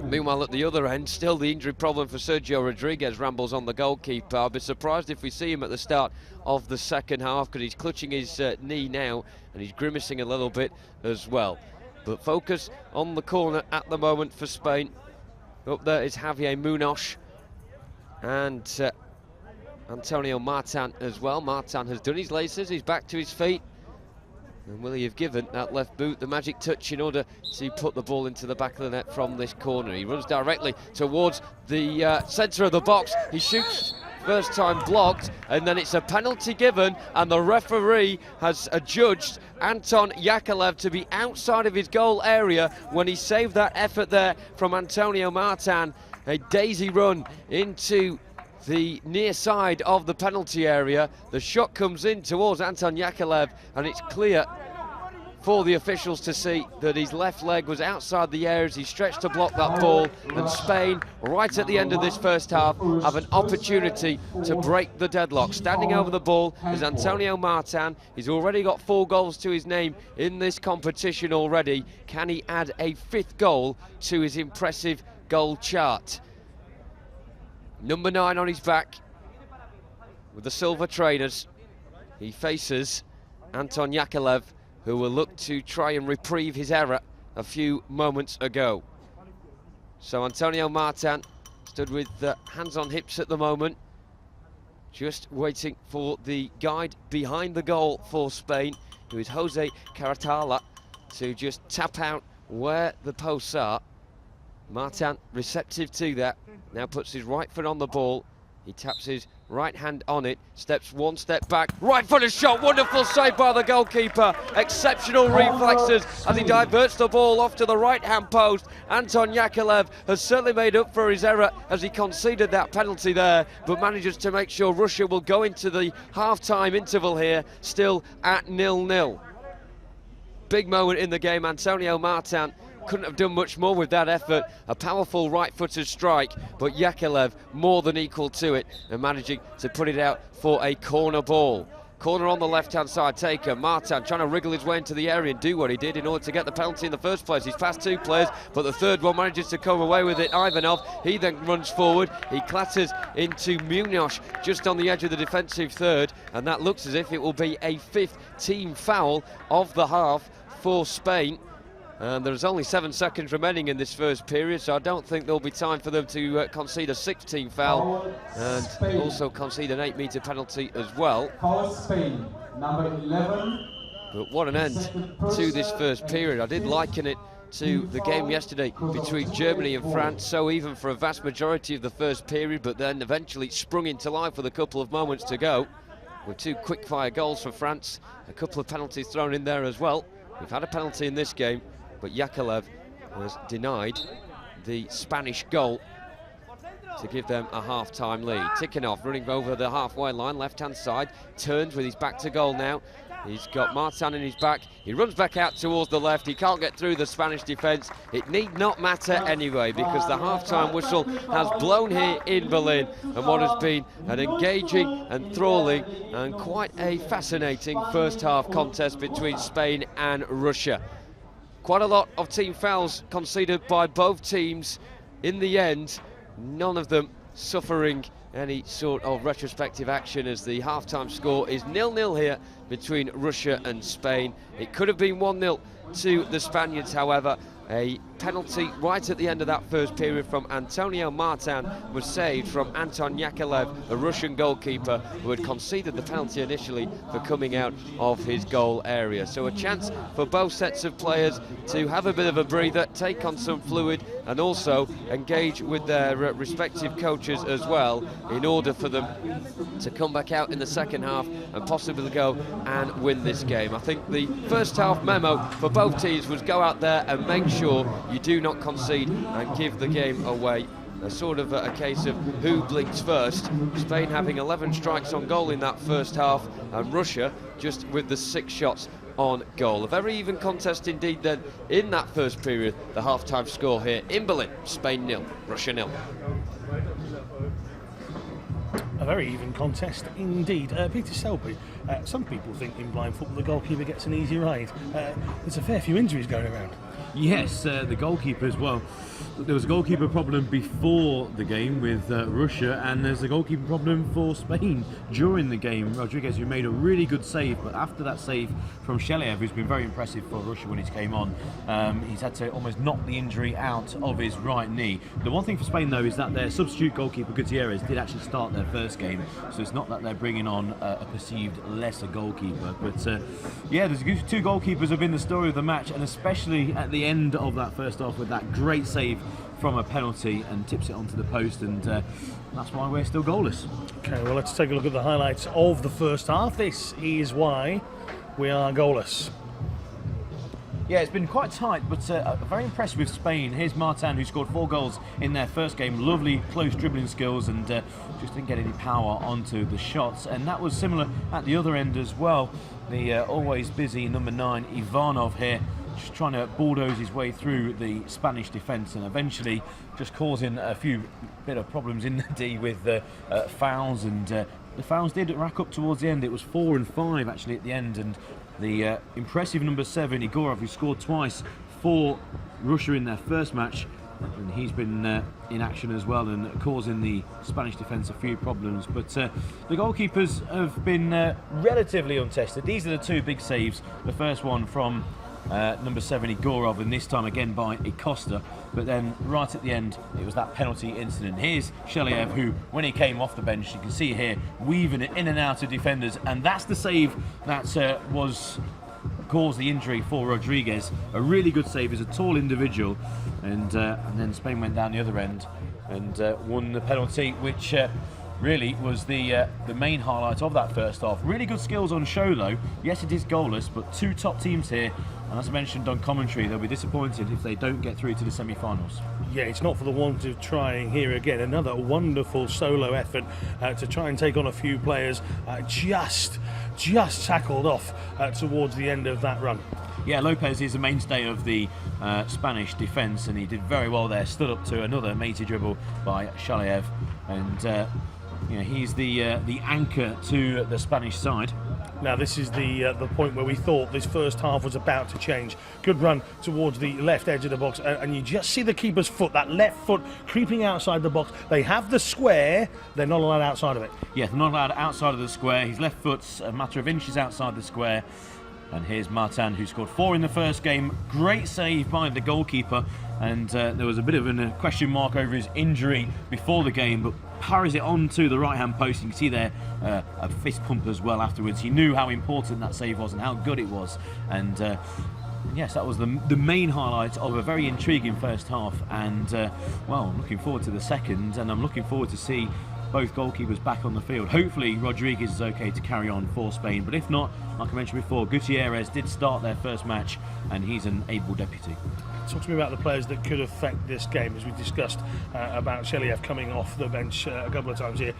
Meanwhile, at the other end, still the injury problem for Sergio Rodriguez rambles on the goalkeeper. I'll be surprised if we see him at the start of the second half, because he's clutching his knee now, and he's grimacing a little bit as well. But focus on the corner at the moment for Spain. Up there is Javier Munoz and Antonio Martin as well. Martin has done his laces, he's back to his feet. And will he have given that left boot the magic touch in order to put the ball into the back of the net from this corner? He runs directly towards the centre of the box. He shoots, first time blocked, and then it's a penalty given, and the referee has adjudged Anton Yakovlev to be outside of his goal area when he saved that effort there from Antonio Martin. A daisy run into the near side of the penalty area. The shot comes in towards Anton Yakovlev, and it's clear for the officials to see that his left leg was outside the area as he stretched to block that ball, and Spain, right at the end of this first half, have an opportunity to break the deadlock. Standing over the ball is Antonio Martin. He's already got 4 goals to his name in this competition already. Can he add a 5th goal to his impressive goal chart? Number 9 on his back with the silver trainers. He faces Anton Yakovlev, who will look to try and reprieve his error a few moments ago. So Antonio Martin stood with hands on hips at the moment, just waiting for the guide behind the goal for Spain, who is Jose Caratala, to just tap out where the posts are. Martin receptive to that, now puts his right foot on the ball. He taps his right hand on it, steps 1 step back, right footed shot, wonderful save by the goalkeeper, exceptional reflexes as he diverts the ball off to the right hand post. Anton Yakovlev has certainly made up for his error as he conceded that penalty there, but manages to make sure Russia will go into the half-time interval here still at 0-0. big moment in the game. Antonio Martin couldn't have done much more with that effort. A powerful right-footed strike, but Yakovlev more than equal to it and managing to put it out for a corner ball. Corner on the left-hand side taken. Martin trying to wriggle his way into the area and do what he did in order to get the penalty in the first place. He's passed 2 players, but the third one manages to come away with it. Ivanov, he then runs forward. He clatters into Munoz just on the edge of the defensive third, and that looks as if it will be a 5th team foul of the half for Spain. And there's only 7 seconds remaining in this first period, so I don't think there'll be time for them to concede a 6th team foul and also concede an 8-metre penalty as well. Foul Spain, number 11. But what an end to this first period. I did liken it to the game yesterday between Germany and France, so even for a vast majority of the first period, but then eventually sprung into life with a couple of moments to go, with 2 quick-fire goals for France, a couple of penalties thrown in there as well. We've had a penalty in this game, but Yakovlev was denied the Spanish goal to give them a half-time lead. Tikhonov running over the halfway line, left-hand side, turns with his back to goal now. He's got Martin in his back. He runs back out towards the left. He can't get through the Spanish defence. It need not matter anyway, because the half-time whistle has blown here in Berlin, and what has been an engaging and enthralling and quite a fascinating first-half contest between Spain and Russia. Quite a lot of team fouls conceded by both teams. In the end, none of them suffering any sort of retrospective action, as the half-time score is 0-0 here between Russia and Spain. It could have been 1-0 to the Spaniards, however. A penalty right at the end of that first period from Antonio Martin was saved from Anton Yakovlev, the Russian goalkeeper, who had conceded the penalty initially for coming out of his goal area. So a chance for both sets of players to have a bit of a breather, take on some fluid, and also engage with their respective coaches as well, in order for them to come back out in the second half and possibly go and win this game. I think the first half memo for both teams was go out there and make sure you do not concede and give the game away. A sort of a case of who blinks first. Spain having 11 strikes on goal in that first half, and Russia just with the 6 shots on goal. A very even contest indeed then in that first period. The half-time score here in Berlin: Spain 0, Russia 0. A very even contest indeed. Peter Selby, some people think in blind football the goalkeeper gets an easy ride. There's a fair few injuries going around. Yes, the goalkeeper as well. There was a goalkeeper problem before the game with Russia, and there's a goalkeeper problem for Spain during the game. Rodriguez, who made a really good save, but after that save from Shelev, who's been very impressive for Russia when he came on, he's had to almost knock the injury out of his right knee. The one thing for Spain, though, is that their substitute goalkeeper, Gutierrez, did actually start their first game, so it's not that they're bringing on a perceived lesser goalkeeper. But yeah, there's 2 goalkeepers have been the story of the match, and especially at the end of that first half with that great save from a penalty and tips it onto the post, and that's why we're still goalless. Okay, well, let's take a look at the highlights of the first half. This is why we are goalless. Yeah, it's been quite tight, but very impressed with Spain. Here's Martin, who scored 4 goals in their first game. Lovely close dribbling skills, and just didn't get any power onto the shots. And that was similar at the other end as well. The always busy number 9, Ivanov here, just trying to bulldoze his way through the Spanish defence, and eventually just causing a few bit of problems in the D with fouls. And the fouls did rack up towards the end. It was 4 and 5 actually at the end, and the impressive number 7, Igorov, who scored twice for Russia in their first match, and he's been in action as well and causing the Spanish defence a few problems. But the goalkeepers have been relatively untested. These are the 2 big saves. The first one from number 7, Igorov, and this time again by Acosta. But then right at the end, it was that penalty incident. Here's Shelev, who, when he came off the bench, you can see here, weaving it in and out of defenders, and that's the save that caused the injury for Rodriguez. A really good save. He's a tall individual, and then Spain went down the other end and won the penalty, which really was the main highlight of that first half. Really good skills on show though. Yes, it is goalless, but two top teams here, and as I mentioned on commentary, they'll be disappointed if they don't get through to the semi-finals. Yeah, it's not for the want of trying here again. Another wonderful solo effort to try and take on a few players, just tackled off towards the end of that run. Yeah, Lopez is a mainstay of the Spanish defence, and he did very well there. Stood up to another matey dribble by Shalayev, and he's the anchor to the Spanish side. Now this is the point where we thought this first half was about to change. Good run towards the left edge of the box, and you just see the keeper's foot, that left foot creeping outside the box. They have the square, they're not allowed outside of it. Yeah, they're not allowed outside of the square. His left foot's a matter of inches outside the square. And here's Martin, who scored 4 in the first game. Great save by the goalkeeper, and there was a bit of a question mark over his injury before the game, but parries it onto the right-hand post. You can see there a fist pump as well afterwards. He knew how important that save was and how good it was, and yes, that was the main highlight of a very intriguing first half, and well, I'm looking forward to the second, and I'm looking forward to see both goalkeepers back on the field. Hopefully Rodriguez is okay to carry on for Spain, but if not, like I mentioned before, Gutierrez did start their first match, and he's an able deputy. Talk to me about the players that could affect this game, as we discussed about Shalayev coming off the bench a couple of times here.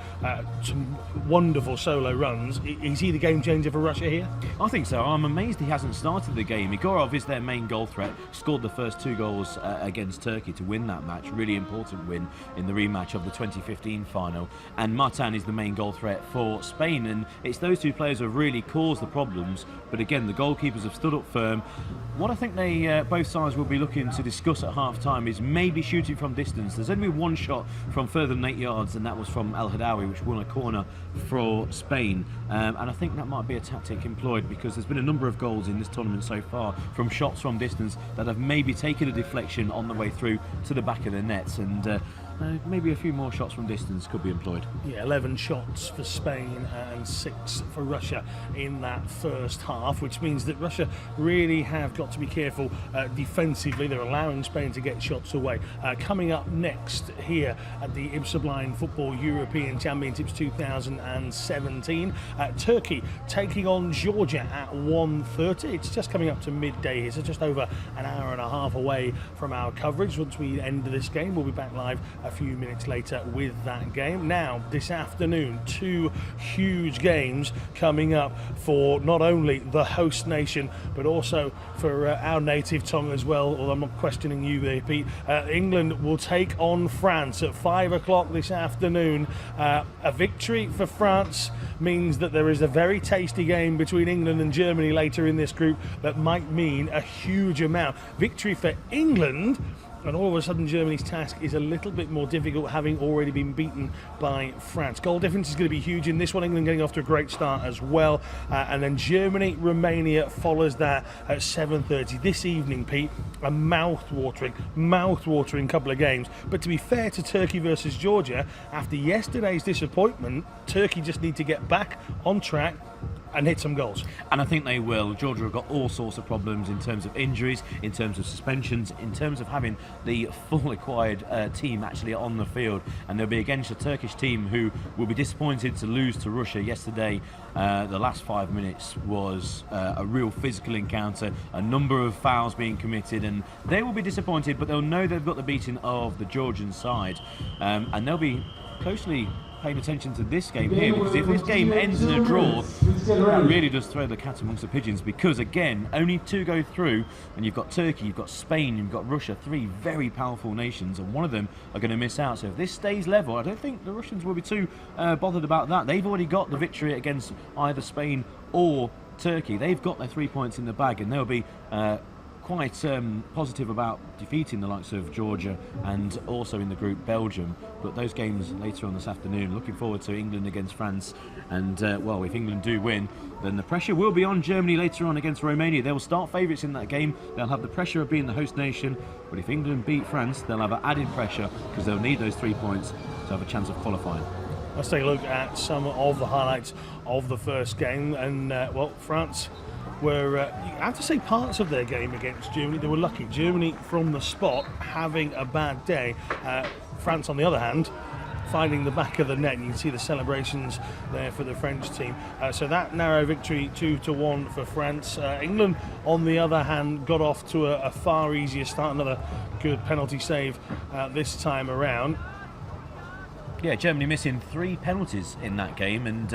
Some wonderful solo runs. Is he the game changer for Russia here? I think so. I'm amazed he hasn't started the game. Igorov is their main goal threat. Scored the first 2 goals against Turkey to win that match. Really important win in the rematch of the 2015 final. And Martin is the main goal threat for Spain. And it's those 2 players who have really caused the problems. But again, the goalkeepers have stood up firm. What I think they both sides will be looking to discuss at half-time is maybe shooting from distance. There's only 1 shot from further than 8 yards, and that was from El Hadawi, which won a corner for Spain. And I think that might be a tactic employed, because there's been a number of goals in this tournament so far from shots from distance that have maybe taken a deflection on the way through to the back of the nets, and maybe a few more shots from distance could be employed. Yeah, 11 shots for Spain and 6 for Russia in that first half, which means that Russia really have got to be careful defensively. They're allowing Spain to get shots away. Coming up next here at the IBSA Blind Football European Championships 2017, Turkey taking on Georgia at 1:30. It's just coming up to midday here, so just over an hour and a half away from our coverage. Once we end this game, we'll be back live a few minutes later with that game. Now, this afternoon, 2 huge games coming up for not only the host nation, but also for our native tongue as well, although I'm not questioning you there, Pete. England will take on France at 5 o'clock this afternoon. A victory for France means that there is a very tasty game between England and Germany later in this group that might mean a huge amount. Victory for England, and all of a sudden Germany's task is a little bit more difficult, having already been beaten by France. Goal difference is going to be huge in this one. England getting off to a great start as well, and then Germany-Romania follows that at 7:30 this evening, Pete. A mouth-watering couple of games. But to be fair to Turkey versus Georgia, after yesterday's disappointment, Turkey just need to get back on track and hit some goals. And I think they will. Georgia have got all sorts of problems in terms of injuries, in terms of suspensions, in terms of having the full acquired team actually on the field. And they'll be against a Turkish team who will be disappointed to lose to Russia. Yesterday, the last 5 minutes was a real physical encounter, a number of fouls being committed, and they will be disappointed, but they'll know they've got the beating of the Georgian side, and they'll be closely paying attention to this game here, because if this game ends in a draw, that really does throw the cat amongst the pigeons, because again, only 2 go through, and you've got Turkey, you've got Spain, you've got Russia, 3 very powerful nations, and one of them are going to miss out. So if this stays level, I don't think the Russians will be too bothered about that. They've already got the victory against either Spain or Turkey. They've got their 3 points in the bag, and they'll be quite positive about defeating the likes of Georgia and also in the group Belgium. But those games later on this afternoon, looking forward to England against France, and well, if England do win, then the pressure will be on Germany later on against Romania. They will start favourites in that game. They'll have the pressure of being the host nation, but if England beat France, they'll have added pressure, because they'll need those 3 points to have a chance of qualifying. Let's take a look at some of the highlights of the first game, and well, France were, I have to say, parts of their game against Germany, they were lucky. Germany from the spot having a bad day. France, on the other hand, finding the back of the net, and you can see the celebrations there for the French team. So that narrow victory, 2-1 for France. England, on the other hand, got off to a far easier start. Another good penalty save this time around. Yeah, Germany missing 3 penalties in that game, and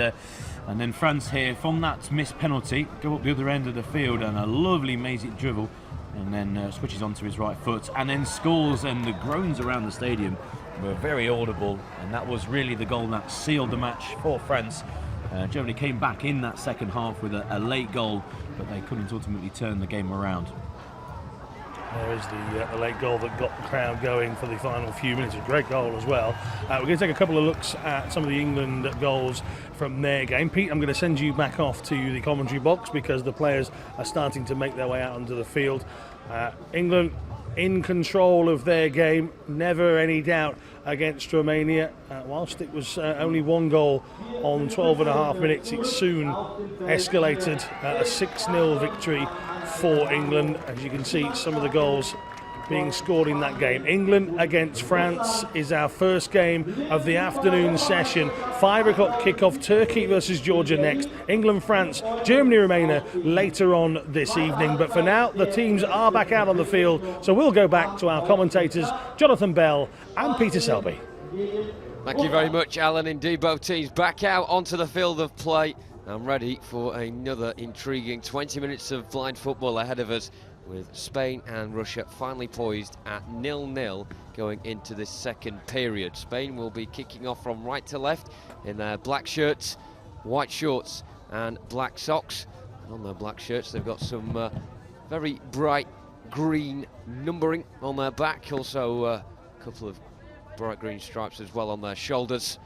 then France here from that missed penalty go up the other end of the field, and a lovely mazy dribble, and then switches onto his right foot and then scores, and the groans around the stadium were very audible, and that was really the goal that sealed the match for France. Germany came back in that second half with a late goal, but they couldn't ultimately turn the game around. There is the late goal that got the crowd going for the final few minutes. A great goal as well. We're going to take a couple of looks at some of the England goals from their game. Pete, I'm going to send you back off to the commentary box because the players are starting to make their way out onto the field. England in control of their game, never any doubt against Romania. Whilst it was only 1 goal on 12.5 minutes, it soon escalated a 6-0 victory for England. As you can see, some of the goals being scored in that game. England against France is our first game of the afternoon session. 5 o'clock kickoff, Turkey versus Georgia next. England, France, Germany, Romania later on this evening. But for now, the teams are back out on the field. So we'll go back to our commentators, Jonathan Bell and Peter Selby. Thank you very much, Alan. Indeed, both teams back out onto the field of play. I'm ready for another intriguing 20 minutes of blind football ahead of us, with Spain and Russia finally poised at 0-0 going into this second period. Spain will be kicking off from right to left in their black shirts, white shorts and black socks. And on their black shirts they've got some very bright green numbering on their back, also a couple of bright green stripes as well on their shoulders,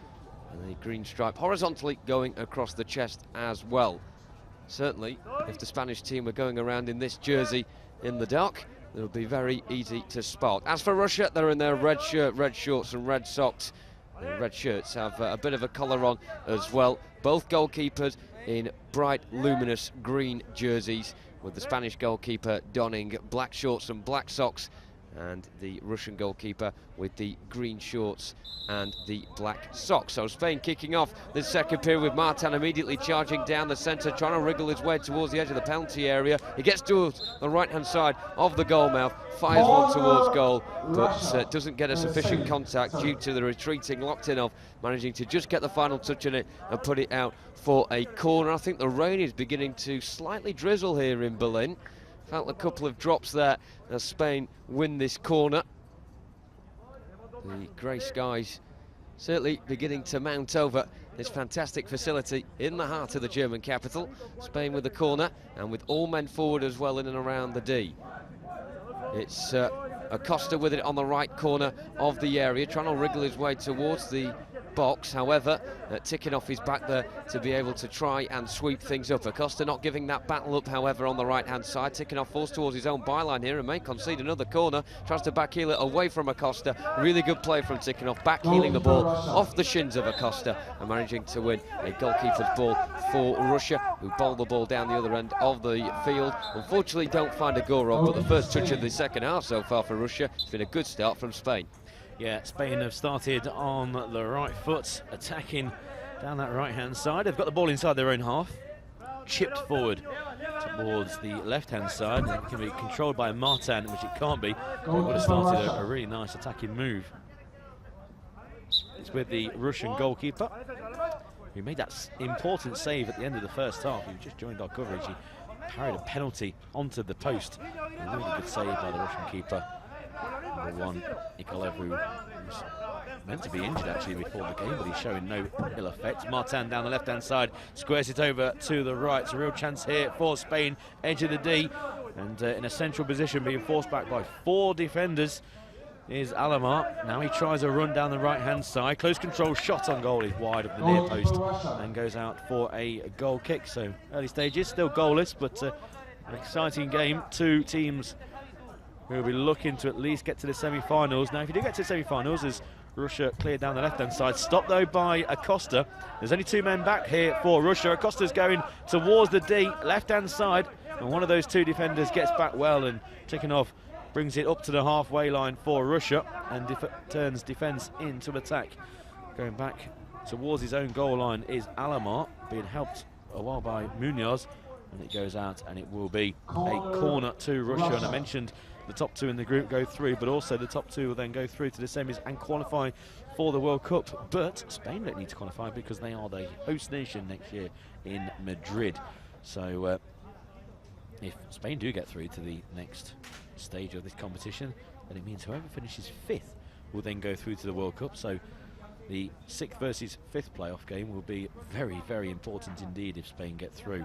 and a green stripe horizontally going across the chest as well. Certainly, if the Spanish team were going around in this jersey in the dark, it would be very easy to spot. As for Russia, they're in their red shirt, red shorts and red socks. The red shirts have a bit of a colour on as well. Both goalkeepers in bright, luminous green jerseys, with the Spanish goalkeeper donning black shorts and black socks, and the Russian goalkeeper with the green shorts and the black socks. So Spain kicking off this second period with Martin immediately charging down the centre, trying to wriggle his way towards the edge of the penalty area. He gets to the right-hand side of the goal mouth, fires one towards goal, but doesn't get a sufficient contact due to the retreating Loktinov managing to just get the final touch on it and put it out for a corner. I think the rain is beginning to slightly drizzle here in Berlin. Felt a couple of drops there as Spain win this corner. The grey skies certainly beginning to mount over this fantastic facility in the heart of the German capital. Spain with the corner and with all men forward as well in and around the D. It's Acosta with it on the right corner of the area, trying to wriggle his way towards the box, however, ticking off his back there to be able to try and sweep things up. Acosta not giving that battle up, however, on the right-hand side, ticking off force towards his own byline here and may concede another corner. Tries to backheel it away from Acosta. Really good play from Tikhonov, backheeling the ball off the shins of Acosta and managing to win a goalkeeper's ball for Russia, who bowled the ball down the other end of the field. Unfortunately, don't find a Gorov, but the first touch of the second half so far for Russia. It's been a good start from Spain. Yeah, Spain have started on the right foot, attacking down that right-hand side. They've got the ball inside their own half, chipped forward towards the left-hand side. It can be controlled by Martin, which it can't be. It would have started a really nice attacking move. It's with the Russian goalkeeper, who made that important save at the end of the first half. He just joined our coverage. He parried a penalty onto the post. A really good save by the Russian keeper. Number 1, Nikolev, who was meant to be injured actually before the game, but he's showing no ill effect. Martin down the left-hand side, squares it over to the right. It's a real chance here for Spain, edge of the D, and in a central position, being forced back by 4 defenders is Alamar. Now he tries a run down the right-hand side. Close control shot on goal is wide of the near post and goes out for a goal kick. So early stages, still goalless, but an exciting game. 2 teams we'll be looking to at least get to the semi-finals. Now, if you do get to the semi-finals, as Russia cleared down the left-hand side, stopped though by Acosta. There's only 2 men back here for Russia. Acosta's going towards the D, left-hand side, and one of those 2 defenders gets back well, and Tikhonov brings it up to the halfway line for Russia and turns defence into attack. Going back towards his own goal line is Alamar, being helped a while by Munoz, and it goes out, and it will be a corner to Russia. And I mentioned the top 2 in the group go through, but also the top 2 will then go through to the semis and qualify for the World Cup. But Spain don't need to qualify because they are the host nation next year in Madrid. So if Spain do get through to the next stage of this competition, then it means whoever finishes 5th will then go through to the World Cup. So the 6th versus 5th playoff game will be very, very important indeed if Spain get through.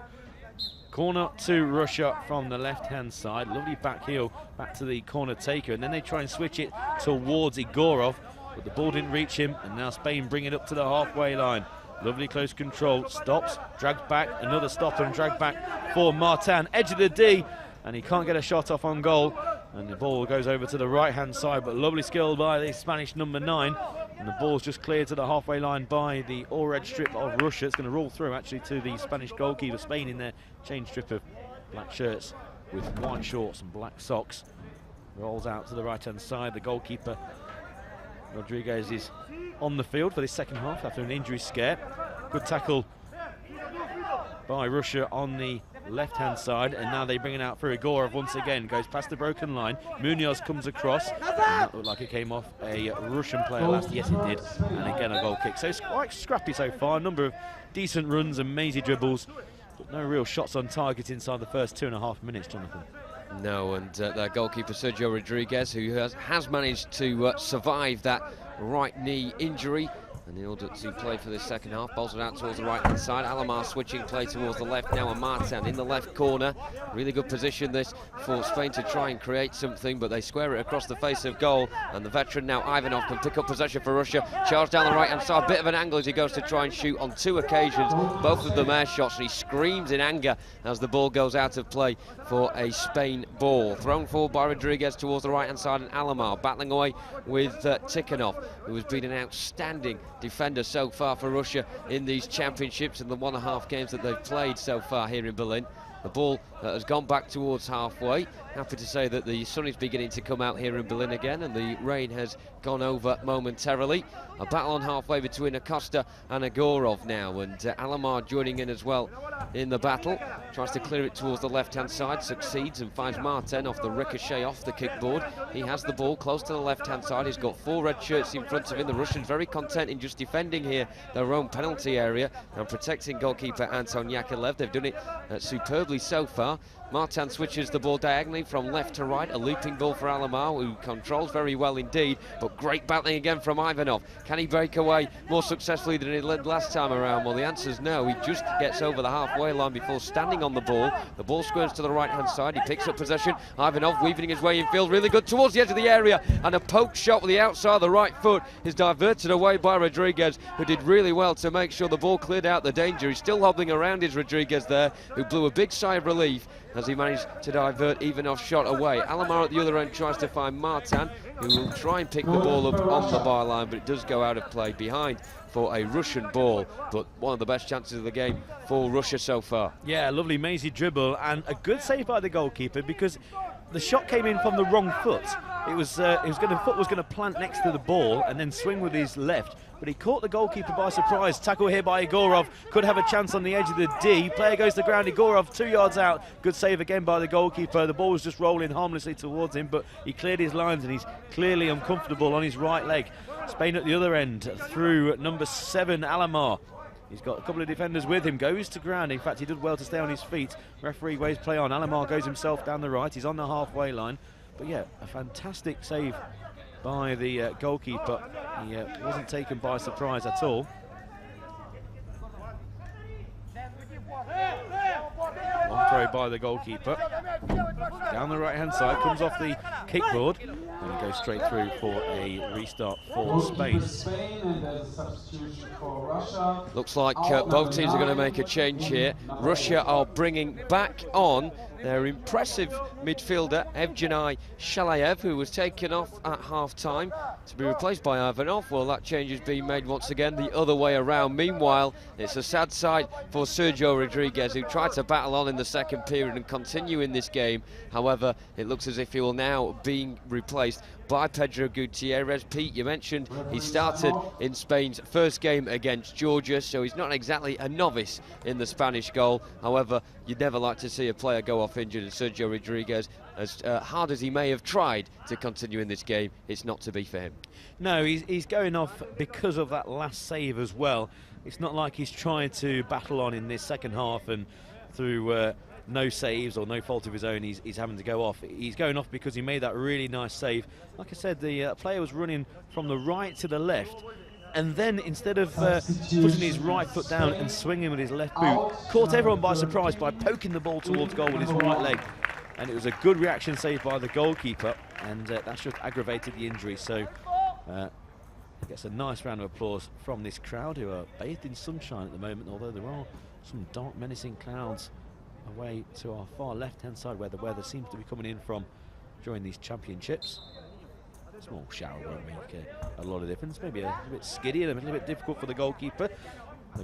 Corner to Russia from the left-hand side. Lovely back heel back to the corner taker, and then they try and switch it towards Igorov, but the ball didn't reach him, and now Spain bring it up to the halfway line. Lovely close control, stops, drags back, another stop and drag back for Martin. Edge of the D, and he can't get a shot off on goal, and the ball goes over to the right-hand side, but lovely skill by the Spanish number 9. And the ball's just cleared to the halfway line by the all-red strip of Russia. It's going to roll through actually to the Spanish goalkeeper. Spain in their change strip of black shirts with white shorts and black socks. Rolls out to the right-hand side. The goalkeeper, Rodriguez, is on the field for this second half after an injury scare. Good tackle by Russia on the left-hand side, and now they bring it out for Igorov once again. Goes past the broken line. Munoz comes across, and that looked like it came off a Russian player last. Yes, it did. And again, a goal kick. So it's quite scrappy so far. A number of decent runs and mazy dribbles, but no real shots on target inside the first 2.5 minutes, Jonathan. No, and their goalkeeper Sergio Rodriguez, who has managed to survive that right knee injury, and in order to play for this second half, bolted out towards the right-hand side. Alamar switching play towards the left now, and Martin in the left corner. Really good position this for Spain to try and create something, but they square it across the face of goal, and the veteran now Ivanov can pick up possession for Russia. Charge down the right-hand side, bit of an angle as he goes to try and shoot on 2 occasions, both of them air shots, and he screams in anger as the ball goes out of play for a Spain ball. Thrown forward by Rodriguez towards the right-hand side, and Alamar battling away with Tikhonov, who has been an outstanding defender so far for Russia in these championships and the 1.5 games that they've played so far here in Berlin. The ball has gone back towards halfway. Happy to say that the sun is beginning to come out here in Berlin again, and the rain has gone over momentarily. A battle on halfway between Acosta and Igorov now, and Alamar joining in as well in the battle. Tries to clear it towards the left-hand side, succeeds and finds Martin off the ricochet off the kickboard. He has the ball close to the left-hand side. He's got 4 red shirts in front of him. The Russians very content in just defending here their own penalty area and protecting goalkeeper Anton Yakovlev. They've done it superbly so far. Martin switches the ball diagonally from left to right, a looping ball for Alamar, who controls very well indeed, but great battling again from Ivanov. Can he break away more successfully than he did last time around? Well, the answer is no. He just gets over the halfway line before standing on the ball. The ball squirts to the right-hand side. He picks up possession. Ivanov weaving his way in field, really good towards the edge of the area, and a poke shot with the outside of the right foot is diverted away by Rodriguez, who did really well to make sure the ball cleared out the danger. He's still hobbling around, is Rodriguez there, who blew a big sigh of relief as he managed to divert Ivanov's shot away. Alamar at the other end tries to find Martin, who will try and pick the ball up on the byline, but it does go out of play behind for a Russian ball, but one of the best chances of the game for Russia so far. Yeah, lovely mazy dribble and a good save by the goalkeeper, because the shot came in from the wrong foot. Foot was going to plant next to the ball and then swing with his left, but he caught the goalkeeper by surprise. Tackle here by Igorov, could have a chance on the edge of the D. Player goes to the ground, Igorov 2 yards out. Good save again by the goalkeeper. The ball was just rolling harmlessly towards him, but he cleared his lines and he's clearly uncomfortable on his right leg. Spain at the other end through number 7, Alamar. He's got a couple of defenders with him, goes to ground. In fact, he did well to stay on his feet. Referee waves play on. Alamar goes himself down the right. He's on the halfway line. But yeah, a fantastic save by the goalkeeper. He wasn't taken by surprise at all. Long throw by the goalkeeper. Down the right-hand side, comes off the kickboard, and he goes straight through for a restart for Spain. Looks like both teams are going to make a change here. Russia are bringing back on their impressive midfielder Evgeny Shalayev, who was taken off at half-time to be replaced by Ivanov. Well, that change has been made once again the other way around. Meanwhile, it's a sad sight for Sergio Rodriguez, who tried to battle on in the second period and continue in this game. However, it looks as if he will now be replaced by Pedro Gutierrez. Pete, you mentioned he started in Spain's first game against Georgia, so he's not exactly a novice in the Spanish goal. However, you'd never like to see a player go off injured, and Sergio Rodriguez, as hard as he may have tried to continue in this game, it's not to be for him. No, he's going off because of that last save as well. It's not like he's trying to battle on in this second half and through no saves or no fault of his own, he's having to go off. He's going off because he made that really nice save. Like I said, the player was running from the right to the left, and then instead of putting his right foot down and swinging with his left boot, caught everyone by surprise by poking the ball towards goal with his right leg. And it was a good reaction saved by the goalkeeper, and that's just aggravated the injury. So he gets a nice round of applause from this crowd, who are bathed in sunshine at the moment, although there are some dark menacing clouds away to our far left-hand side where the weather seems to be coming in from during these championships. A small shower won't make a lot of difference. Maybe a bit skiddy and a little bit difficult for the goalkeeper.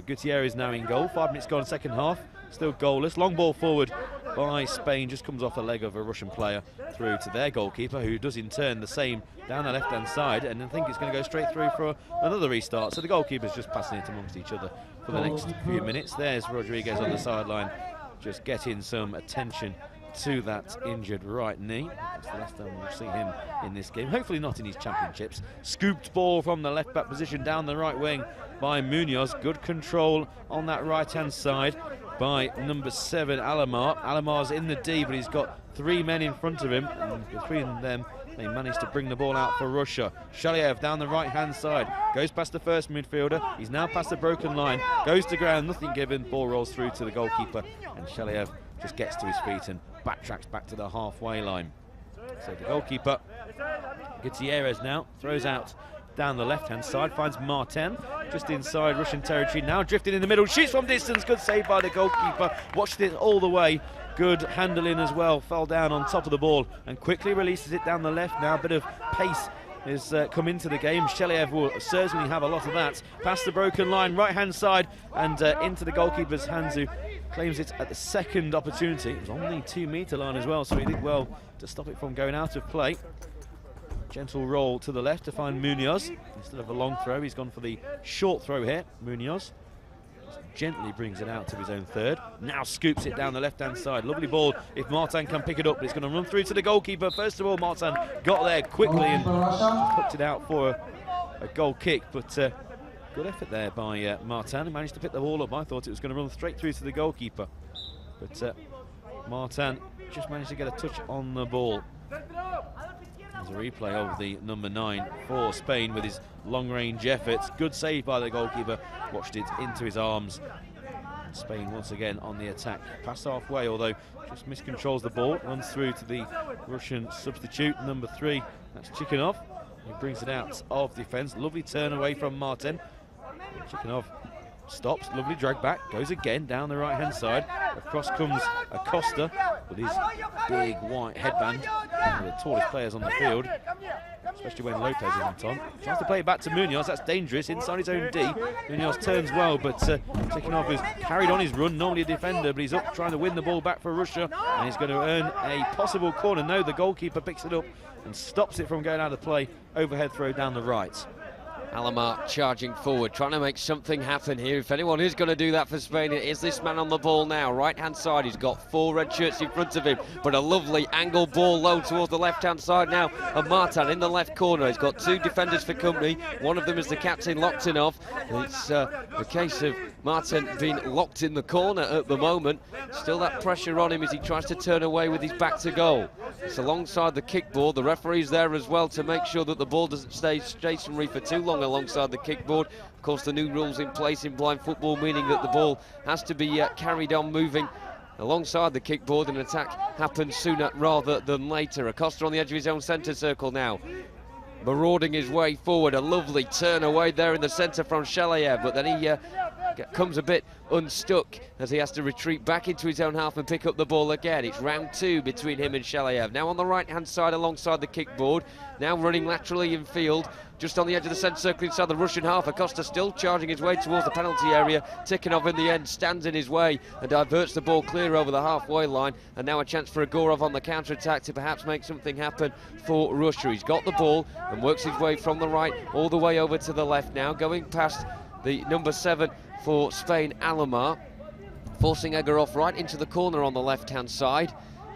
Gutierrez now in goal. 5 minutes gone, second half. Still goalless. Long ball forward by Spain. Just comes off the leg of a Russian player through to their goalkeeper, who does in turn the same down the left-hand side. And I think it's going to go straight through for another restart. So the goalkeeper's just passing it amongst each other for the next few minutes. There's Rodriguez on the sideline, just getting some attention to that injured right knee. That's the last time we'll see him in this game. Hopefully not in his championships. Scooped ball from the left-back position down the right wing by Munoz. Good control on that right-hand side by number 7, Alamar. Alamar's in the D, but he's got 3 men in front of him, and between them they managed to bring the ball out for Russia. Shalayev down the right-hand side, goes past the first midfielder. He's now past the broken line, goes to ground, nothing given. Ball rolls through to the goalkeeper, and Shalayev just gets to his feet and backtracks back to the halfway line. So the goalkeeper, Gutierrez, now throws out down the left-hand side, finds Martin just inside Russian territory, now drifting in the middle, shoots from distance, good save by the goalkeeper, watched it all the way, good handling as well, fell down on top of the ball and quickly releases it down the left. Now a bit of pace has come into the game. Shalayev will certainly have a lot of that. Past the broken line, right-hand side, and into the goalkeeper's hands, who claims it at the second opportunity. It was on the 2-metre line as well, so he did well to stop it from going out of play. Gentle roll to the left to find Munoz. Instead of a long throw, he's gone for the short throw here. Munoz just gently brings it out to his own third. Now scoops it down the left-hand side. Lovely ball if Martin can pick it up, but it's going to run through to the goalkeeper. First of all, Martin got there quickly and hooked it out for a goal kick, but good effort there by Martin. He managed to pick the ball up. I thought it was going to run straight through to the goalkeeper, but Martin just managed to get a touch on the ball. There's a replay of the number 9 for Spain with his long-range efforts. Good save by the goalkeeper, watched it into his arms. Spain once again on the attack, past halfway, although just miscontrols the ball, runs through to the Russian substitute, number 3, that's Chikhanov. He brings it out of defence. Lovely turn away from Martin. Chikhanov stops, lovely drag back, goes again down the right-hand side. Across comes Acosta with his big white headband, one of the tallest players on the field, especially when Lopez isn't on. Tries to play it back to Munoz, that's dangerous, inside his own D. Munoz turns well, but Chikhanov has carried on his run, normally a defender, but he's up trying to win the ball back for Russia, and he's going to earn a possible corner. No, the goalkeeper picks it up and stops it from going out of play. Overhead throw down the right. Alamar charging forward, trying to make something happen here. If anyone is going to do that for Spain, it is this man on the ball now. Right-hand side, he's got 4 red shirts in front of him, but a lovely angle ball low towards the left-hand side now. And Martin in the left corner. He's got 2 defenders for company. One of them is the captain, Loktinov. It's a case of Martin being locked in the corner at the moment. Still that pressure on him as he tries to turn away with his back to goal. It's alongside the kickboard. The referee's there as well to make sure that the ball doesn't stay stationary for too long alongside the kickboard. Of course, the new rules in place in blind football, meaning that the ball has to be carried on moving alongside the kickboard, and an attack happens sooner rather than later. Acosta on the edge of his own centre circle now, marauding his way forward. A lovely turn away there in the centre from Shalayev, but then he comes a bit unstuck as he has to retreat back into his own half and pick up the ball again. It's round 2 between him and Shalayev. Now on the right-hand side alongside the kickboard, now running laterally in field, just on the edge of the centre circle inside the Russian half. Acosta still charging his way towards the penalty area. Tikhonov in the end stands in his way and diverts the ball clear over the halfway line. And now a chance for Agorov on the counter-attack to perhaps make something happen for Russia. He's got the ball and works his way from the right all the way over to the left now, going past the number 7 for Spain, Alomar, forcing Egorov right into the corner on the left-hand side.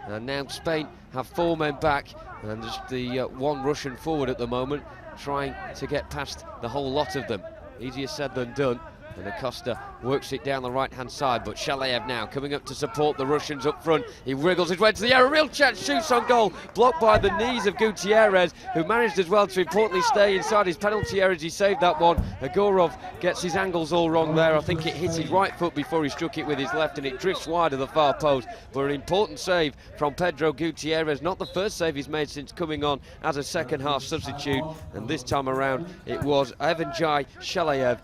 And now Spain have 4 men back, and just the one Russian forward at the moment, trying to get past the whole lot of them. Easier said than done. And Acosta works it down the right-hand side, but Shalayev now coming up to support the Russians up front. He wriggles his way to the air, a real chance, shoots on goal, blocked by the knees of Gutierrez, who managed as well to importantly stay inside his penalty area as he saved that one. Agorov gets his angles all wrong there. I think it hit his right foot before he struck it with his left, and it drifts wide of the far post. But an important save from Pedro Gutierrez, not the first save he's made since coming on as a second-half substitute, and this time around it was Evanjai Shalayev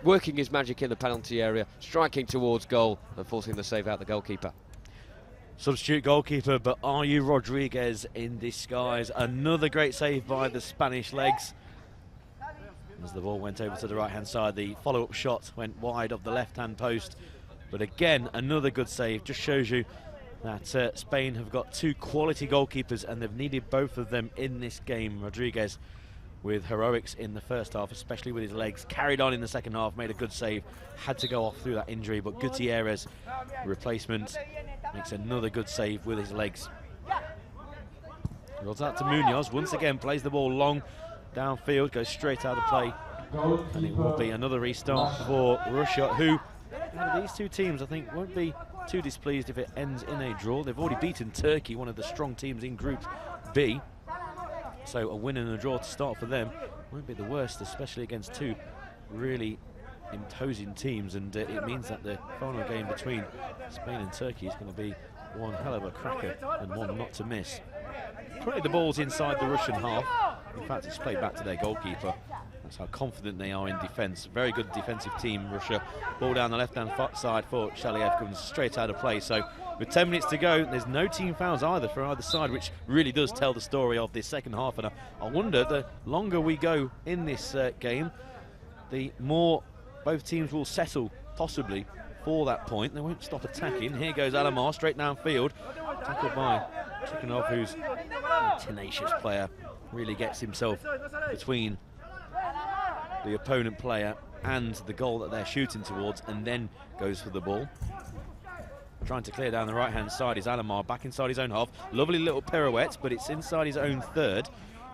working his magic in the penalty area, striking towards goal and forcing the save out the goalkeeper. Substitute goalkeeper, but are you Rodriguez in disguise? Another great save by the Spanish legs. As the ball went over to the right-hand side, the follow-up shot went wide of the left-hand post. But again, another good save. Just shows you that Spain have got 2 quality goalkeepers, and they've needed both of them in this game. Rodriguez with heroics in the first half, especially with his legs, carried on in the second half, made a good save, had to go off through that injury, but Gutierrez, replacement, makes another good save with his legs. Rolls out to Munoz, once again plays the ball long downfield, goes straight out of play, and it will be another restart for Russia, who, out of these 2 teams, I think won't be too displeased if it ends in a draw. They've already beaten Turkey, one of the strong teams in Group B. So a win and a draw to start for them won't be the worst, especially against 2 really imposing teams, and it means that the final game between Spain and Turkey is going to be one hell of a cracker and one not to miss. Currently the ball's inside the Russian half. In fact, it's played back to their goalkeeper. That's how confident they are in defence. Very good defensive team, Russia. Ball down the left-hand side for Shalayev, comes straight out of play. So with 10 minutes to go, there's no team fouls either for either side, which really does tell the story of this second half. And I wonder, the longer we go in this game, the more both teams will settle, possibly, for that point. They won't stop attacking. Here goes Alomar, straight downfield. Tackled by Tikhonov, who's a tenacious player. Really gets himself between the opponent player and the goal that they're shooting towards, and then goes for the ball. Trying to clear down the right-hand side is Alomar, back inside his own half. Lovely little pirouette, but it's inside his own third.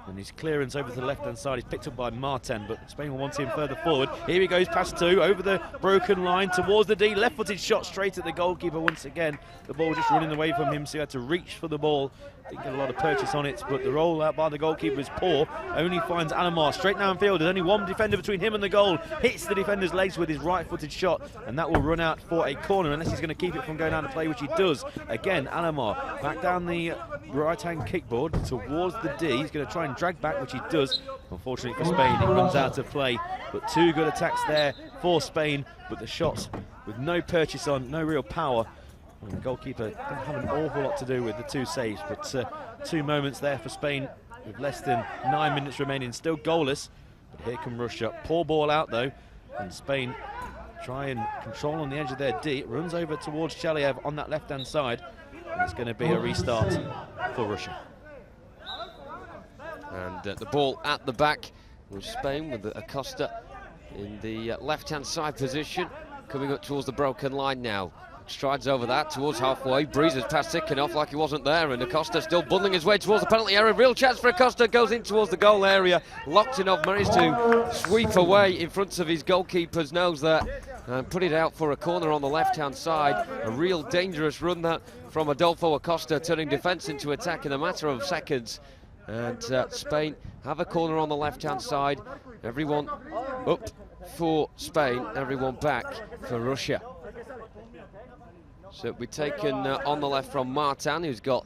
And his clearance over to the left-hand side is picked up by Martin, but Spain will want him further forward. Here he goes, past 2, over the broken line, towards the D. Left-footed shot straight at the goalkeeper once again. The ball just running away from him, so he had to reach for the ball. Didn't get a lot of purchase on it, but the roll out by the goalkeeper is poor. Only finds Alomar straight downfield. There's only one defender between him and the goal. Hits the defender's legs with his right-footed shot, and that will run out for a corner unless he's going to keep it from going out of play, which he does. Again, Alomar back down the right-hand kickboard towards the D. He's going to try and drag back, which he does. Unfortunately for Spain, it runs out of play. But 2 good attacks there for Spain, but the shots with no purchase on, no real power. And the goalkeeper didn't have an awful lot to do with the 2 saves, but 2 moments there for Spain with less than 9 minutes remaining, still goalless. But here come Russia. Poor ball out though, and Spain try and control on the edge of their D. It runs over towards Shalayev on that left-hand side, and it's going to be a restart for Russia. And the ball at the back with Spain, with Acosta in the left-hand side position, coming up towards the broken line now. Strides over that towards halfway, breezes past Tikhonov like he wasn't there, and Acosta still bundling his way towards the penalty area. Real chance for Acosta, goes in towards the goal area. Loktinov managed to sweep away in front of his goalkeeper's nose there and put it out for a corner on the left-hand side. A real dangerous run that from Adolfo Acosta, turning defence into attack in a matter of seconds. And Spain have a corner on the left-hand side. Everyone up for Spain, everyone back for Russia. So we're taken on the left from Martin, who's got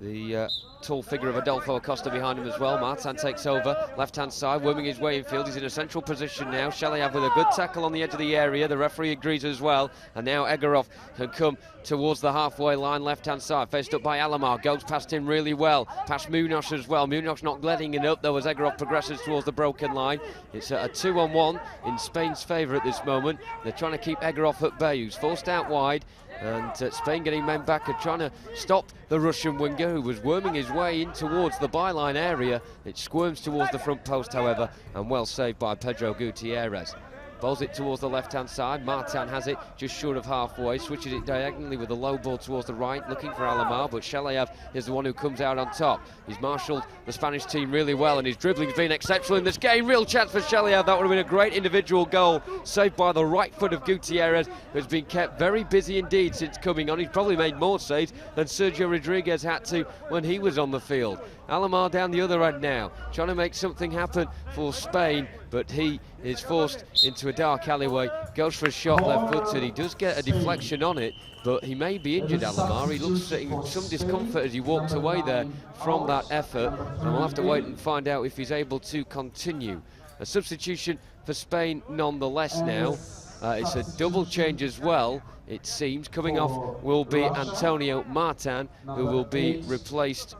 the tall figure of Adolfo Acosta behind him as well. Martin takes over, left-hand side, worming his way infield. He's in a central position now. Shalayev with a good tackle on the edge of the area. The referee agrees as well. And now Egorov can come towards the halfway line, left-hand side. Faced up by Alamar, goes past him really well. Past Munoz as well. Munoz not letting it up, though, as Egorov progresses towards the broken line. It's a 2-on-1 in Spain's favour at this moment. They're trying to keep Egorov at bay, who's forced out wide. And Spain getting men back and trying to stop the Russian winger, who was worming his way in towards the byline area. It squirms towards the front post, however, and well saved by Pedro Gutierrez. Bowls it towards the left-hand side. Martin has it just short of halfway, switches it diagonally with a low ball towards the right, looking for Alamar, but Shalayev is the one who comes out on top. He's marshalled the Spanish team really well, and his dribbling's been exceptional in this game. Real chance for Shalayev. That would have been a great individual goal, saved by the right foot of Gutierrez, who's been kept very busy indeed since coming on. He's probably made more saves than Sergio Rodriguez had to when he was on the field. Alamar down the other end now, trying to make something happen for Spain, but he is forced into a dark alleyway, goes for a shot left-footed. He does get a deflection on it, but he may be injured, Alamar. He looks in some discomfort as he walked away there from that effort, and we'll have to wait and find out if he's able to continue. A substitution for Spain nonetheless now. It's a double change as well, it seems. Coming off will be Antonio Martin, who will be replaced